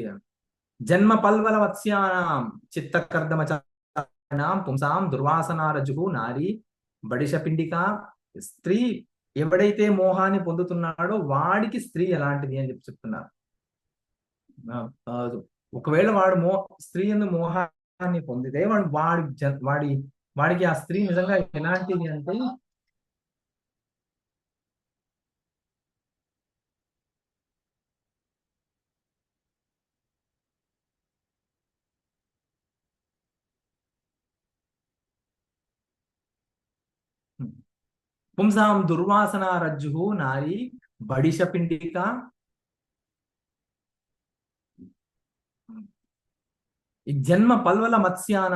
జన్మ పల్వల వత్స్యానాం చిత్తకర్దమచానాం పుంసాం దుర్వాసనారజు నారీ బడిష పిండిక. స్త్రీ ఎవడైతే మోహాన్ని పొందుతున్నాడో వాడికి స్త్రీ ఎలాంటిది అని చెప్తున్నారు. ఒకవేళ వాడు స్త్రీ యందు మోహాన్ని పొందితే వాడికి ఆ స్త్రీ నిజంగా ఎలాంటిది అంటే పుంసాం దుర్వాసన రజ్జు నారీ బడిష పిండిక. ఈ జన్మ పల్వల మత్స్యాన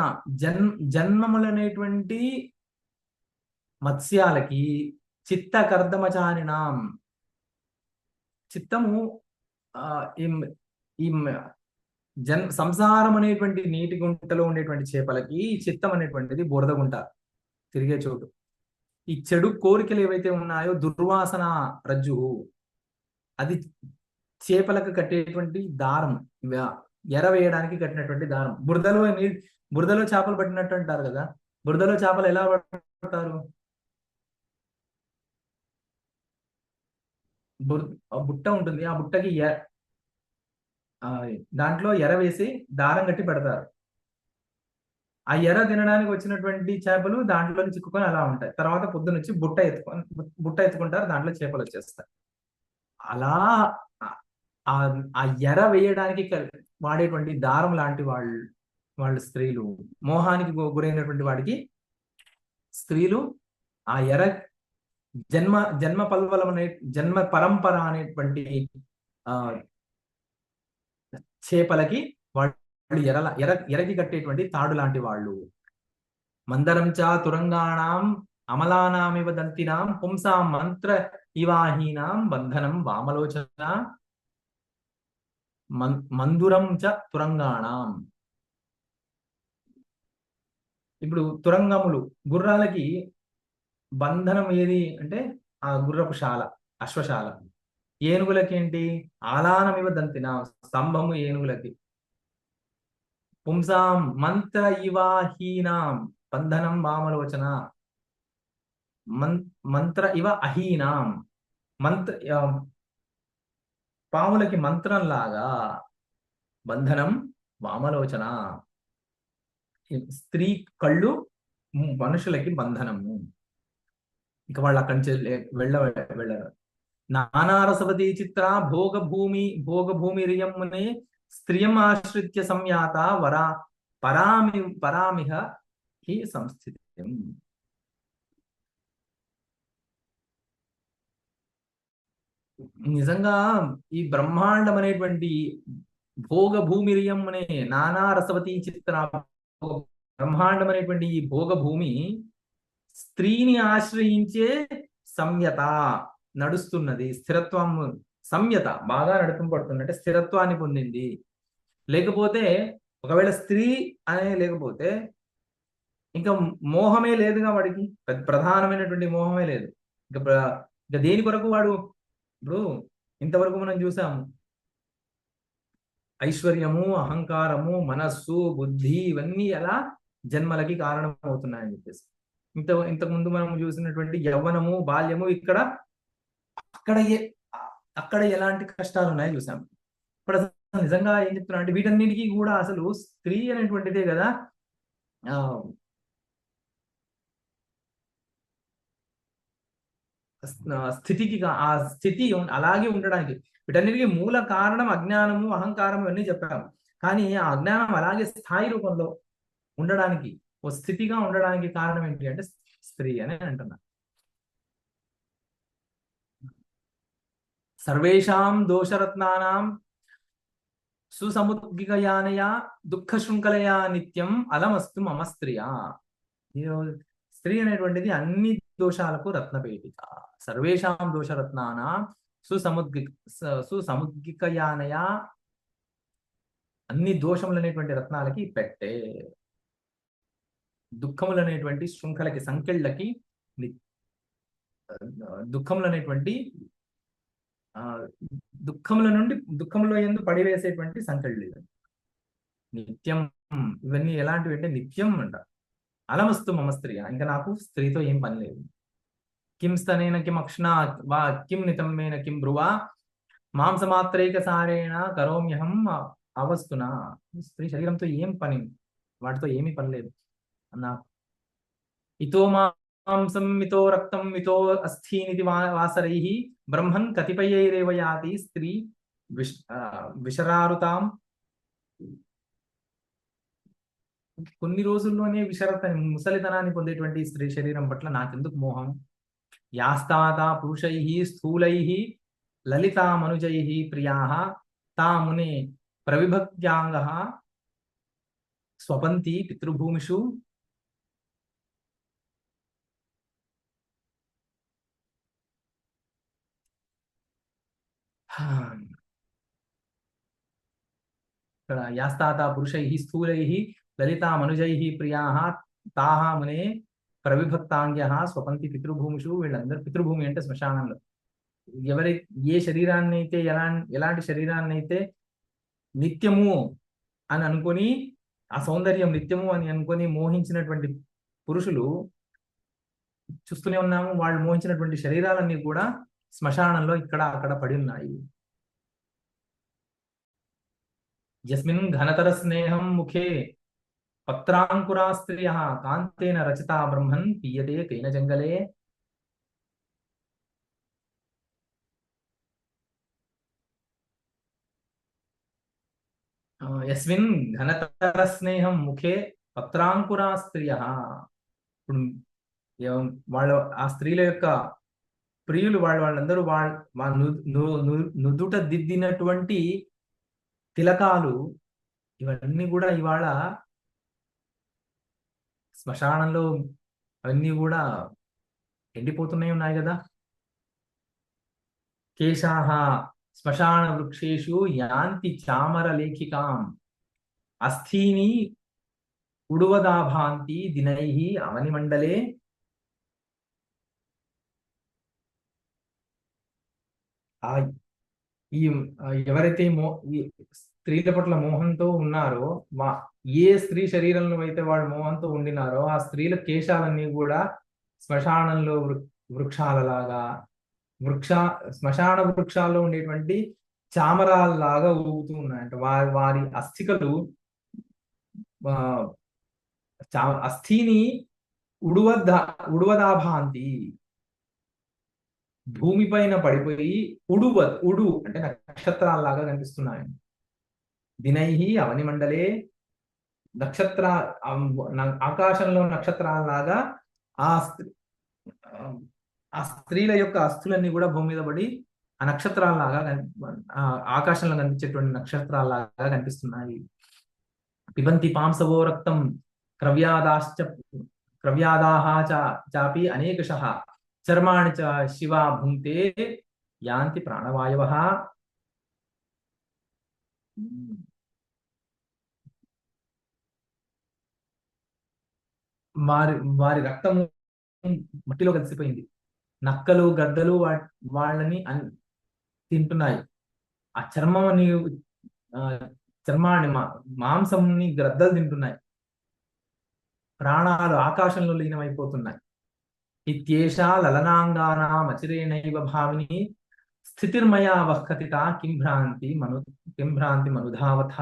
జన్మములనేటువంటి మత్స్యాలకి చిత్త కర్దమచారిణాం చిత్తము ఈ సంసారం అనేటువంటి నీటి గుంటలో ఉండేటువంటి చేపలకి చిత్తం అనేటువంటిది బురద గుంట తిరిగే చోటు. ఈ చెడు కోరికలు ఏవైతే ఉన్నాయో దుర్వాసన రజ్జు అది చేపలకు కట్టేటువంటి దారం, ఎర వేయడానికి కట్టినటువంటి దారం. బురదలో చేపలు పట్టినట్టు అంటారు కదా. బురదలో చేపలు ఎలా పడతారు? బుట్ట ఉంటుంది, ఆ బుట్టకి దాంట్లో ఎర వేసి దారం కట్టి పెడతారు. ఆ ఎర తినడానికి వచ్చినటువంటి చేపలు దాంట్లోకి చిక్కుకొని అలా ఉంటాయి. తర్వాత పొద్దునుంచి బుట్ట ఎత్తుకుంటారు, దాంట్లో చేపలు వచ్చేస్తాయి. అలా ఆ ఎర వేయడానికి వాడేటువంటి దారం లాంటి వాళ్ళు స్త్రీలు. మోహానికి గురైనటువంటి వాడికి స్త్రీలు ఆ ఎర జన్మ పల్వలం జన్మ పరంపర అనేటువంటి చేపలకి వాళ్ళు ఎరకి కట్టేటువంటి తాడు లాంటి వాళ్ళు. మందరం చ తురంగాణం అమలానామివ దంతినాం పుంసాం మంత్ర ఇవాహీనాం బంధనం వామలోచన. మందురం చ తురంగాణం. ఇప్పుడు తురంగములు గుర్రాలకి బంధనం ఏది అంటే ఆ గుర్రపు శాల, అశ్వశాల. ఏనుగులకి ఏంటి? ఆలానమివ దంతినాం స్తంభము ఏనుగులకి. పుంసాం మంత్ర ఇవాహీనాం బంధనం వామలోచన. మంత్ర ఇవ అహీనాం పాములకి మంత్రం లాగా బంధనం వామలోచన. స్త్రీ కళ్ళు మనుషులకి బంధనము. ఇక వాళ్ళు అక్కడి నుంచి వెళ్ళరు. నానారసవతీ చిత్ర భోగభూమిరియమునే స్త్రియం ఆశ్రిత్య సంయాత పరామిహ హి సంస్థితం. నిజంగా ఈ బ్రహ్మాండం అనేటువంటి భోగభూమిరియం అనే నానా రసవతీ చిత్ర బ్రహ్మాండం అనేటువంటి ఈ భోగభూమి స్త్రీని ఆశ్రయించే సంయత నడుస్తున్నది. స్థిరత్వం, సంయత బాగా నడుపబడుతుంది అంటే స్థిరత్వాన్ని పొందింది. లేకపోతే ఒకవేళ స్త్రీ అనే లేకపోతే ఇంకా మోహమే లేదుగా వాడికి, ప్రధానమైనటువంటి మోహమే లేదు. ఇంకా దేని కొరకు వాడు, ఇప్పుడు ఇంతవరకు మనం చూసాము ఐశ్వర్యము, అహంకారము, మనస్సు, బుద్ధి ఇవన్నీ ఎలా జన్మలకి కారణం అవుతున్నాయని చెప్పేసి. ఇంతకుముందు మనం చూసినటువంటి యవ్వనము, బాల్యము, అక్కడ ఎలాంటి కష్టాలు ఉన్నాయో చూసాం. ఇప్పుడు అసలు నిజంగా ఏం చెప్తున్నా అంటే వీటన్నిటికీ కూడా అసలు స్త్రీ అనేటువంటిదే కదా స్థితికి, ఆ స్థితి అలాగే ఉండడానికి వీటన్నిటికీ మూల కారణం అజ్ఞానము, అహంకారం ఇవన్నీ చెప్పాము. కానీ ఆ అజ్ఞానం అలాగే స్థాయి రూపంలో ఉండడానికి, ఓ స్థితిగా ఉండడానికి కారణం ఏంటి అంటే స్త్రీ అని అంటున్నా. సర్వేషాం దోషరత్నానాం సుసముద్గికయానయా దుఃఖ శృంఖలయా నిత్యం అలమస్తు మమ స్త్రియా. స్త్రీ అనేటువంటిది అన్ని దోషాలకు రత్నపేటిక. సర్వేషాం దోషరత్నానాం సుసముద్గికయానయా, అన్ని దోషములు అనేటువంటి రత్నాలకి పెట్టే, దుఃఖములు అనేటువంటి శృంఖలకి, సంకెళ్ళకి, దుఃఖములు అనేటువంటి దుఃఖంలో ఎందు పడివేసేటువంటి సంకెళ్ళు నిత్యం. ఇవన్నీ ఎలాంటివి అంటే నిత్యం అంట. అలమస్తు మమ స్త్రీ, ఇంకా నాకు స్త్రీతో ఏం పని లేదు. కిం స్తనేన కిం అక్ష్ణా వా కిం నితమ్మేన కిం బ్రువా మాంసమాత్రైక సారేణ కరోమ్యహం అవస్తునా. స్త్రీ శరీరంతో ఏం పని, వాటితో ఏమీ పని లేదు అన్నా. ఇతో మాంసం మితో రక్తం మితో అస్థీనితి వాసరై బ్రహ్మన్ కతిపయైరేవ యాతి స్త్రీ విషరారుతాం. కొన్ని రోజుల్లోనే ముసలితనాన్ని పొందేటువంటి స్త్రీ శరీరం పట్ల నాకెందుకు మోహం. యాస్తాత పురుషై స్థూలై లలితా మనుజై ప్రియా తామునే ప్రవిభక్త్యాంగ స్వపంతి పితృభూమిషు. ఇక్కడ యాస్తాత పురుషై స్థూలై లలితా మనుజై ప్రియా తాహ మునే ప్రవిభక్తాంగ్య స్వపంతి పితృభూమిషు. వీళ్ళందరూ, పితృభూమి అంటే శ్మశానంలో, ఏ శరీరాన్ని అయితే ఎలాంటి శరీరాన్ని అయితే నిత్యము అని అనుకొని, ఆ సౌందర్యం నిత్యము అని అనుకొని మోహించినటువంటి పురుషులు చూస్తూనే ఉన్నాము. వాళ్ళు మోహించినటువంటి శరీరాలన్నీ కూడా శ్మశానంలో ఇక్కడ అక్కడ పడి ఉన్నాయి. యస్మిన్ ఘనతర స్నేహం ముఖే పత్రాంకురా స్త్రియః కాంతేన రచితా బ్రహ్మన్ పీయతే తేన జంగలే. యస్మిన్ ఘనతర స్నేహం ముఖే పత్రాంకురా స్త్రియః. ఇప్పుడు వాళ్ళ ఆ స్త్రీల యొక్క ప్రియులు వాళ్ళందరూ వాళ్ళ నుదుట దిద్దినటువంటి తిలకాలు ఇవన్నీ కూడా ఇవాళ శ్మశానంలో అవన్నీ కూడా ఎండిపోతున్నాయి ఉన్నాయి కదా. కేశాహ శ్మశాన వృక్షేషు యాంతి చామర లేఖికాం అస్థీని ఉడువదాభాంతి దినై అవని మండలే. ఎవరైతే ఈ స్త్రీల పట్ల మోహంతో ఉన్నారో, ఏ స్త్రీ శరీరంలో అయితే వాళ్ళు మోహంతో ఉండినారో ఆ స్త్రీల కేశాలన్నీ కూడా శ్మశానంలో వృక్షాలలాగా, శ్మశాన వృక్షాల్లో ఉండేటువంటి చామరాల్లాగా ఊగుతూ ఉన్నాయంట. వారి అస్థికలు అస్థిని ఉడువదాభాంతి. భూమిపైన పడిపోయి ఉడు అంటే నక్షత్రాల్లాగా కనిపిస్తున్నాయి. దినైహి అవని మండలే నక్షత్ర ఆకాశంలో నక్షత్రాల్లాగా ఆ ఆ స్త్రీల యొక్క అస్థులన్నీ కూడా భూమి మీద పడి ఆ నక్షత్రాల్లాగా ఆకాశంలో కనిపించేటువంటి నక్షత్రాల్లాగా కనిపిస్తున్నాయి. పిబంతి పాంసవో రక్తం క్రవ్యాదాహ చాపి అనేకశః చర్మాణి చ శివా భుంక్తే యాంతి ప్రాణవాయవః. వారి వారి రక్తము మట్టిలో కలిసిపోయింది. నక్కలు గద్దలు వాళ్ళని తింటున్నాయి. ఆ చర్మాన్ని మాంసంని గ్రద్దలు తింటున్నాయి. ప్రాణాలు ఆకాశంలో లీనమైపోతున్నాయి. ఇత్యేషా లలనాంగానాం అచిరేణైవ భావిని స్థితిర్మయా వహ్కతితా కిం భ్రాంతి మనుధావథ.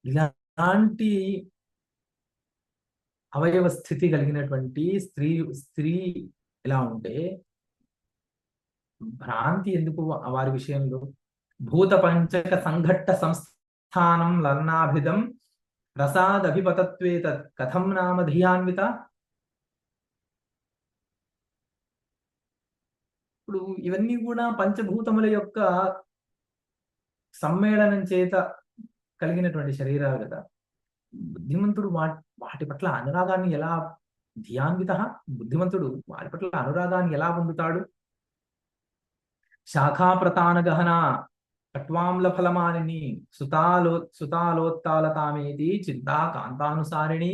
ఇలాంటి అవయవ స్థితి కలిగినటువంటి స్త్రీ ఎలా ఉంటే భ్రాంతి ఎందుకు వారి విషయంలో? భూత పంచక సంఘట్ట సంస్థానం లలనాభిదం రసాదభిపతత్వే తత్ కథం నామ ధియాన్విత. ఇప్పుడు ఇవన్నీ కూడా పంచభూతముల యొక్క సమ్మేళనం చేత కలిగినటువంటి శరీరాలు కదా. బుద్ధిమంతుడు వాటి పట్ల అనురాగాన్ని ఎలా ధియాన్విత, బుద్ధిమంతుడు వాటి పట్ల అనురాగాన్ని ఎలా పొందుతాడు? శాఖాప్రతాన గహన కట్వాంల ఫలమాలిని సుతాలోత్తాలతామేతి చింతా కాంతానుసారిణి.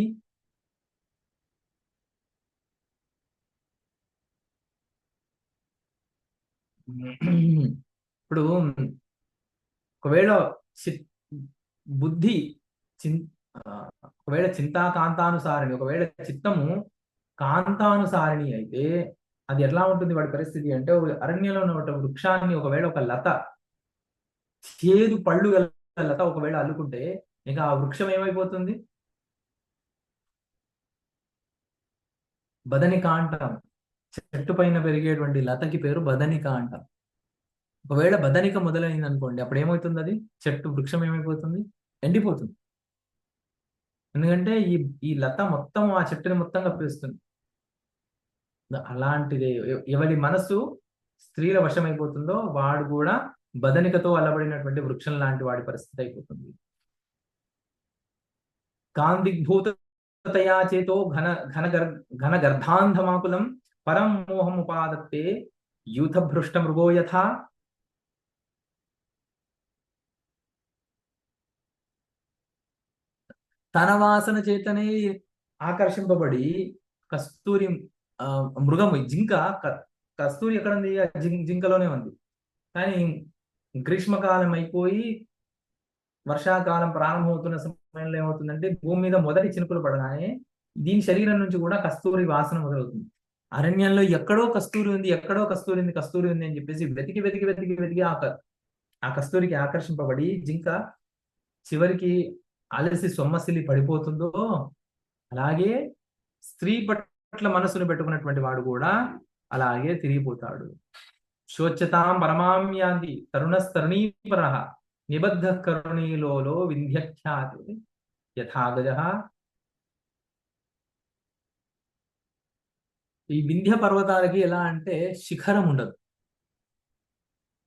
ఇప్పుడు ఒకవేళ బుద్ధి ఒకవేళ చింతా కాంతానుసారిణి, ఒకవేళ చిత్తము కాంతానుసారిణి అయితే అది ఎట్లా ఉంటుంది వాడి పరిస్థితి అంటే, అరణ్యంలో ఉన్న ఒక వృక్షాన్ని ఒకవేళ ఒక లత చేదు పళ్ళు గల లత ఒకవేళ అల్లుకుంటే ఇంకా ఆ వృక్షం ఏమైపోతుంది? బదనిక అంటాం. చెట్టు పైన పెరిగేటువంటి లతకి పేరు బదనిక అంటాం. ఒకవేళ బదనిక మొదలైంది అనుకోండి, అప్పుడు ఏమవుతుంది? అది చెట్టు వృక్షం ఏమైపోతుంది? ఎండిపోతుంది. ఎందుకంటే ఈ లత మొత్తం ఆ చెట్టుని మొత్తం కప్పేస్తుంది. అలాంటిదే ఎవరి మనసు స్త్రీల వశమైపోతుందో వాడు కూడా బదనికతో అల్లబడినటువంటి వృక్షం లాంటి వాడి పరిస్థితి అయిపోతుంది. కాందిగ్భూతతయా చేతో ఘన గర్ధాంధమాకులం పరం మోహముపాదత్తే యూథభృష్ట మృగో యథా. తన వాసన చేతనే ఆకర్షింపబడి కస్తూరి మృగము జింక కస్తూరి ఎక్కడ ఉంది? జింకలోనే ఉంది. కానీ గ్రీష్మకాలం అయిపోయి వర్షాకాలం ప్రారంభమవుతున్న సమయంలో ఏమవుతుందంటే, భూమి మీద మొదటి చినుకులు పడగానే దీని శరీరం నుంచి కూడా కస్తూరి వాసన మొదలవుతుంది. అరణ్యంలో ఎక్కడో కస్తూరి ఉంది, ఎక్కడో కస్తూరి ఉంది అని చెప్పేసి వెతికి ఆ కస్తూరికి ఆకర్షింపబడి జింక చివరికి అలసి సొమ్మసిలి పడిపోతుందో, అలాగే స్త్రీ పట్ల మనసును పెట్టుకున్నటువంటి వాడు కూడా అలాగే తిరిగిపోతాడు. శోచ్యతాం పరమామ్యాంతి తరుణస్తరుణీపరః నిబద్ధ కరుణీలో వింధ్యఖ్యాతి యథాగజః. ఈ వింధ్య పర్వతాలకి ఎలా అంటే శిఖరం ఉండదు.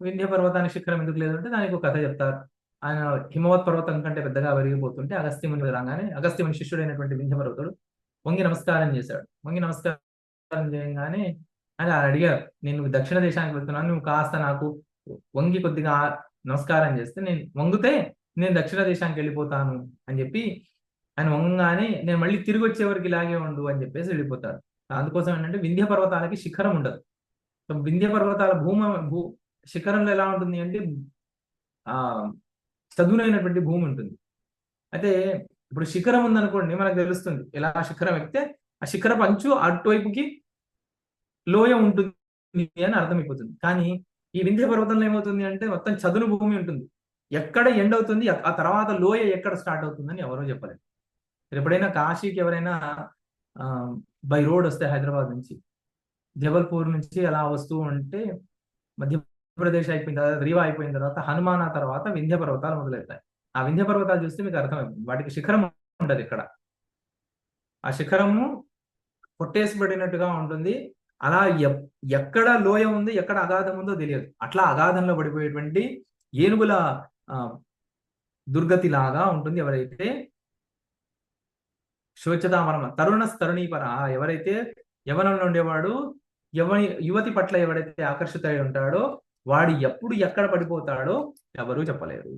వింధ్య పర్వతానికి శిఖరం ఎందుకు లేదంటే దానికి ఒక కథ చెప్తారు. ఆయన హిమవత్ పర్వతం కంటే పెద్దగా పెరిగిపోతుంటే అగస్త్యముని రాగానే అగస్త్యముని శిష్యుడైనటువంటి వింధ్య పర్వతుడు వంగి నమస్కారం చేశాడు. వంగి నమస్కారం చేయగానే ఆయన అడిగారు, నేను దక్షిణ దేశానికి వెళ్తున్నాను, నువ్వు కాస్త నాకు వంగి కొద్దిగా నమస్కారం చేస్తే, నేను వంగితే నేను దక్షిణ దేశానికి వెళ్ళిపోతాను అని చెప్పి ఆయన వంగగానే నేను మళ్ళీ తిరిగి వచ్చేవరకు ఇలాగే ఉండు అని చెప్పేసి వెళ్ళిపోతారు. అందుకోసం ఏంటంటే వింధ్య పర్వతాలకి శిఖరం ఉండదు. వింధ్య పర్వతాల శిఖరంలో ఎలా ఉంటుంది అంటే చదునైనటువంటి భూమి ఉంటుంది. అయితే ఇప్పుడు శిఖరం ఉందనుకోండి, మనకు తెలుస్తుంది ఎలా శిఖరం ఎక్కితే ఆ శిఖర పంచు అటువైపుకి లోయ ఉంటుంది అని అర్థమైపోతుంది. కానీ ఈ వింధ్య పర్వతంలో ఏమవుతుంది అంటే మొత్తం చదును భూమి ఉంటుంది. ఎక్కడ ఎండ్ అవుతుంది, ఆ తర్వాత లోయ ఎక్కడ స్టార్ట్ అవుతుందని ఎవరో చెప్పలేదు. ఎప్పుడైనా కాశీకి ఎవరైనా బై రోడ్ వస్తే హైదరాబాద్ నుంచి జబల్పూర్ నుంచి అలా వస్తూ ఉంటే మధ్యప్రదేశ్ అయిపోయిన తర్వాత రీవా అయిపోయిన తర్వాత హనుమాన్ ఆ తర్వాత వింధ్య పర్వతాలు మొదలవుతాయి. ఆ వింధ్య పర్వతాలు చూస్తే మీకు అర్థమైంది, వాటికి శిఖరం ఉండదు ఇక్కడ. ఆ శిఖరము కొట్టేసిబడినట్టుగా ఉంటుంది. అలా ఎక్కడ లోయ ఉంది, ఎక్కడ అగాధం ఉందో తెలియదు. అట్లా అగాధంలో పడిపోయేటువంటి ఏనుగుల దుర్గతి లాగా ఉంటుంది. ఎవరైతే శోచతామరణ తరుణ తరుణీపర, ఎవరైతే యవనంలో ఉండేవాడు యువతి పట్ల ఎవరైతే ఆకర్షితుడై ఉంటాడో వాడు ఎప్పుడు ఎక్కడ పడిపోతాడో ఎవరూ చెప్పలేరు.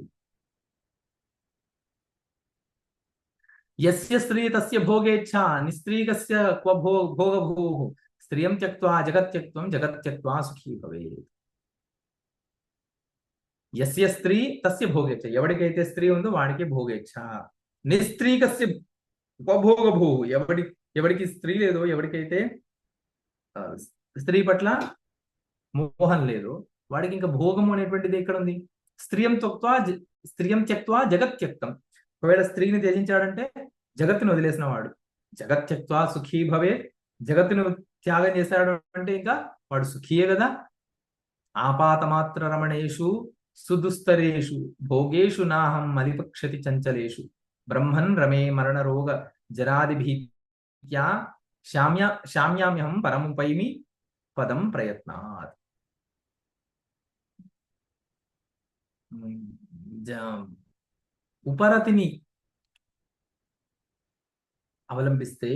యస్య స్త్రీ తస్య భోగేచ్ఛ నిస్త్రీకస్య క్వ భోగభూః స్త్రియం త్యక్త్వా జగత్యక్త్వం జగత్యక్త్వా సుఖీ భవేత్. యస్య స్త్రీ తస్య భోగేచ్ఛ, ఎవరికైతే స్త్రీ ఉందో వాడికి భోగేచ్ఛ. నిస్త్రీకస్య ఉపభోగభూ, ఎవరికి స్త్రీ లేదో, ఎవరికైతే స్త్రీ పట్ల మోహం లేదు, వాడికి ఇంకా భోగము అనేటువంటిది ఎక్కడ ఉంది? స్త్రియం త్యక్త్వా జగత్యక్తం. ఒకవేళ స్త్రీని త్యజించాడంటే జగత్తును వదిలేసిన వాడు. జగత్యక్త్వా సుఖీ భవే, జగత్తును త్యాగం చేశాడు అంటే ఇంకా వాడు సుఖీయే కదా. ఆపాతమాత్ర రమణేషు సుదుస్తరేషు భోగేషు నాహం మలిపక్షతి చంచలేషు బ్రహ్మన్ రమే మరణ రోగ జరాదిభీత్యా శామ్యామ్యహం పరముపైమి పదం ప్రయత్నాత్. ఉపరతిని అవలంబిస్తే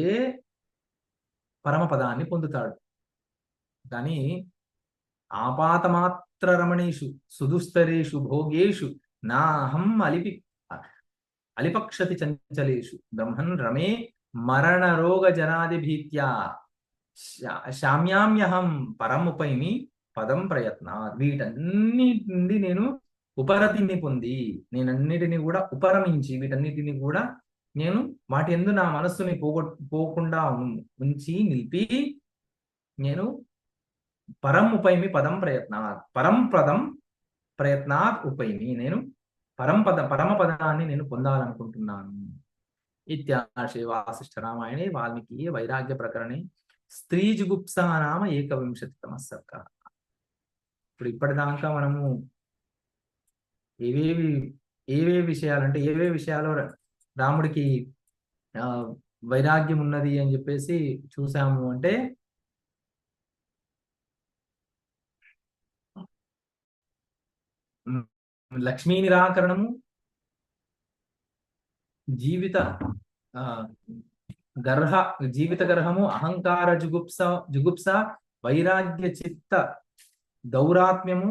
పరమపదాన్ని పొందుతాడు. కానీ ఆపాతమాత్ర రమణేషు సుదుస్తరేషు భోగేషు నాహం అలిపక్షతి చంచలేషు బ్రహ్మన్ రమే మరణ రోగ జనాది భీత్యా శామ్యామ్యహం పరముపైమి పదం ప్రయత్న. వీటన్నిటి నుండి నేను ఉపరతిని పొంది, నేనన్నిటిని కూడా ఉపరమించి, వీటన్నిటిని కూడా నేను వాటి యందు నా మనస్సుని పోకుండా ఉంచి నిలిపి, నేను పరముపైమి పదం ప్రయత్నాత్, పదం ప్రయత్నాత్ ఉపైమి, నేను పరమపదాన్ని నేను పొందాలనుకుంటున్నాను. ఇత్యాశే వాసిష్ఠ రామాయణే వాల్మీకి వైరాగ్య ప్రకరణే స్త్రీ జుగుప్సా నామ 21వ సర్గ. ఇప్పుడు ఇప్పటిదాకా మనము ఏవేవి విషయాలంటే ఏవే విషయాలు రాముడికి వైరాగ్యం ఉన్నది అని చెప్పేసి చూసాము అంటే, లక్ష్మీ నిరాకరణము, జీవిత గర్హము, అహంకార జుగుప్స, వైరాగ్య చిత్త దౌరాత్మ్యము,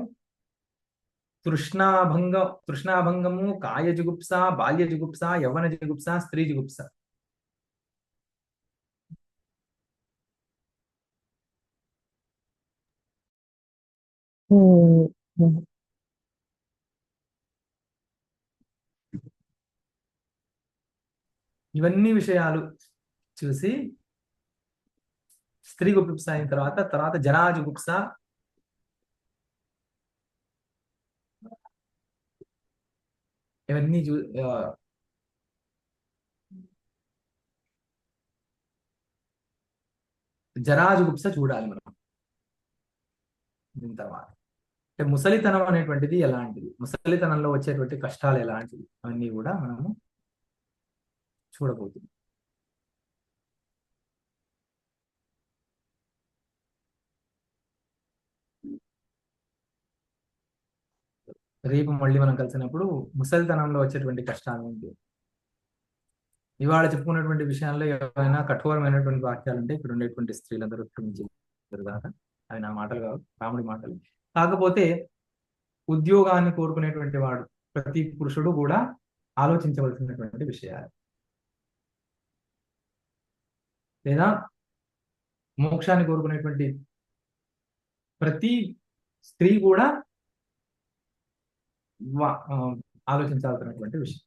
తృష్ణాభంగము, కాయ జుగుప్స, బాల్య జుగుప్స, యవ్వన జుగుప్స, స్త్రీ జుగుప్స. ఇవన్నీ విషయాలు చూసి స్త్రీ గుప్స అయిన తర్వాత జరా జుగుప్స, ఇవన్నీ జరాజుగుప్స చూడాలి మనం. దీని తర్వాత అంటే ముసలితనం అనేటువంటిది ఎలాంటిది, ముసలితనంలో వచ్చేటువంటి కష్టాలు ఎలాంటివి, అవన్నీ కూడా మనము చూడబోతుంది. రేపు మళ్ళీ మనం కలిసినప్పుడు ముసలితనంలో వచ్చేటువంటి కష్టాలు ఏంటి, ఇవాళ చెప్పుకున్నటువంటి విషయాల్లో ఏమైనా కఠోరమైనటువంటి వాక్యాలు ఉంటే ఇక్కడ ఉండేటువంటి స్త్రీలందరూ క్షమించారు. అవి నా మాటలు కావు, రాముడి మాటలు. కాకపోతే ఉద్యోగాన్ని కోరుకునేటువంటి వాడు ప్రతి పురుషుడు కూడా ఆలోచించవలసినటువంటి విషయాలు, లేదా మోక్షాన్ని కోరుకునేటువంటి ప్రతి స్త్రీ కూడా ఆలోచించాల్సినటువంటి విషయం.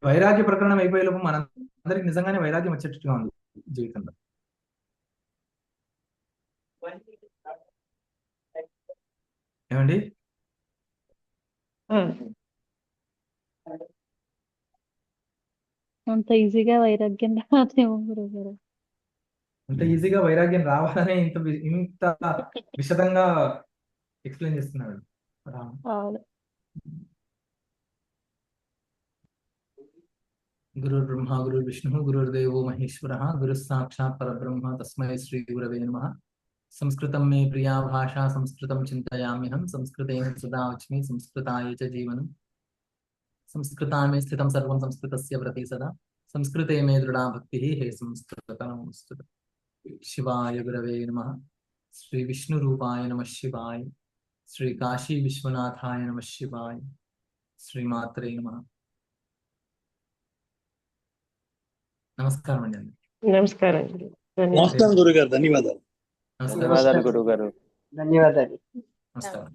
వైరాగ్య ప్రకరణం అయిపోయే లోపు మనందరికి నిజంగానే వైరాగ్యం వచ్చేటట్టుగా ఉంది జీవితంలో. ఏమండి? అంత ఈజీగా వైరాగ్యం రాదేమో గురుగారు. అంత ఈజీగా వైరాగ్యం రావాలనే ఇంత విశదంగా ఎక్స్ప్లెయిన్ చేస్తున్నాడు రామ్. అవును. గురుర్బ్రహ్మ గురుర్విష్ణు గురుర్దేవో మహేశ్వర గురుః సాక్షాత్ పరబ్రహ్మ తస్మై శ్రీ గురవే నమః. సంస్కృతం మే ప్రియా భాషా సంస్కృతం చింతయామ్యహం సంస్కృతేన సదా వచ్మి సంస్కృతాయ చ జీవనం సంస్కృతా మే స్థితం సర్వం సంస్కృతస్య వ్రతే సదా సంస్కృతే మే దృఢా భక్తిః హే సంస్కృత నమోస్తుతే. శివాయ గురవే నమః. శ్రీ విష్ణు రూపాయ నమః శివాయ. శ్రీ కాశీ విశ్వనాథాయ నమః శివాయ. శ్రీమాత్రే నమః. నమస్కారం అండి. నమస్కారం గురు. ధన్యవాదాలు. నమస్కారం గురుగారు, ధన్యవాదాలు. నమస్కారం. ధన్యవాదాలు గురువు గారు. ధన్యవాదాలు. నమస్కారం.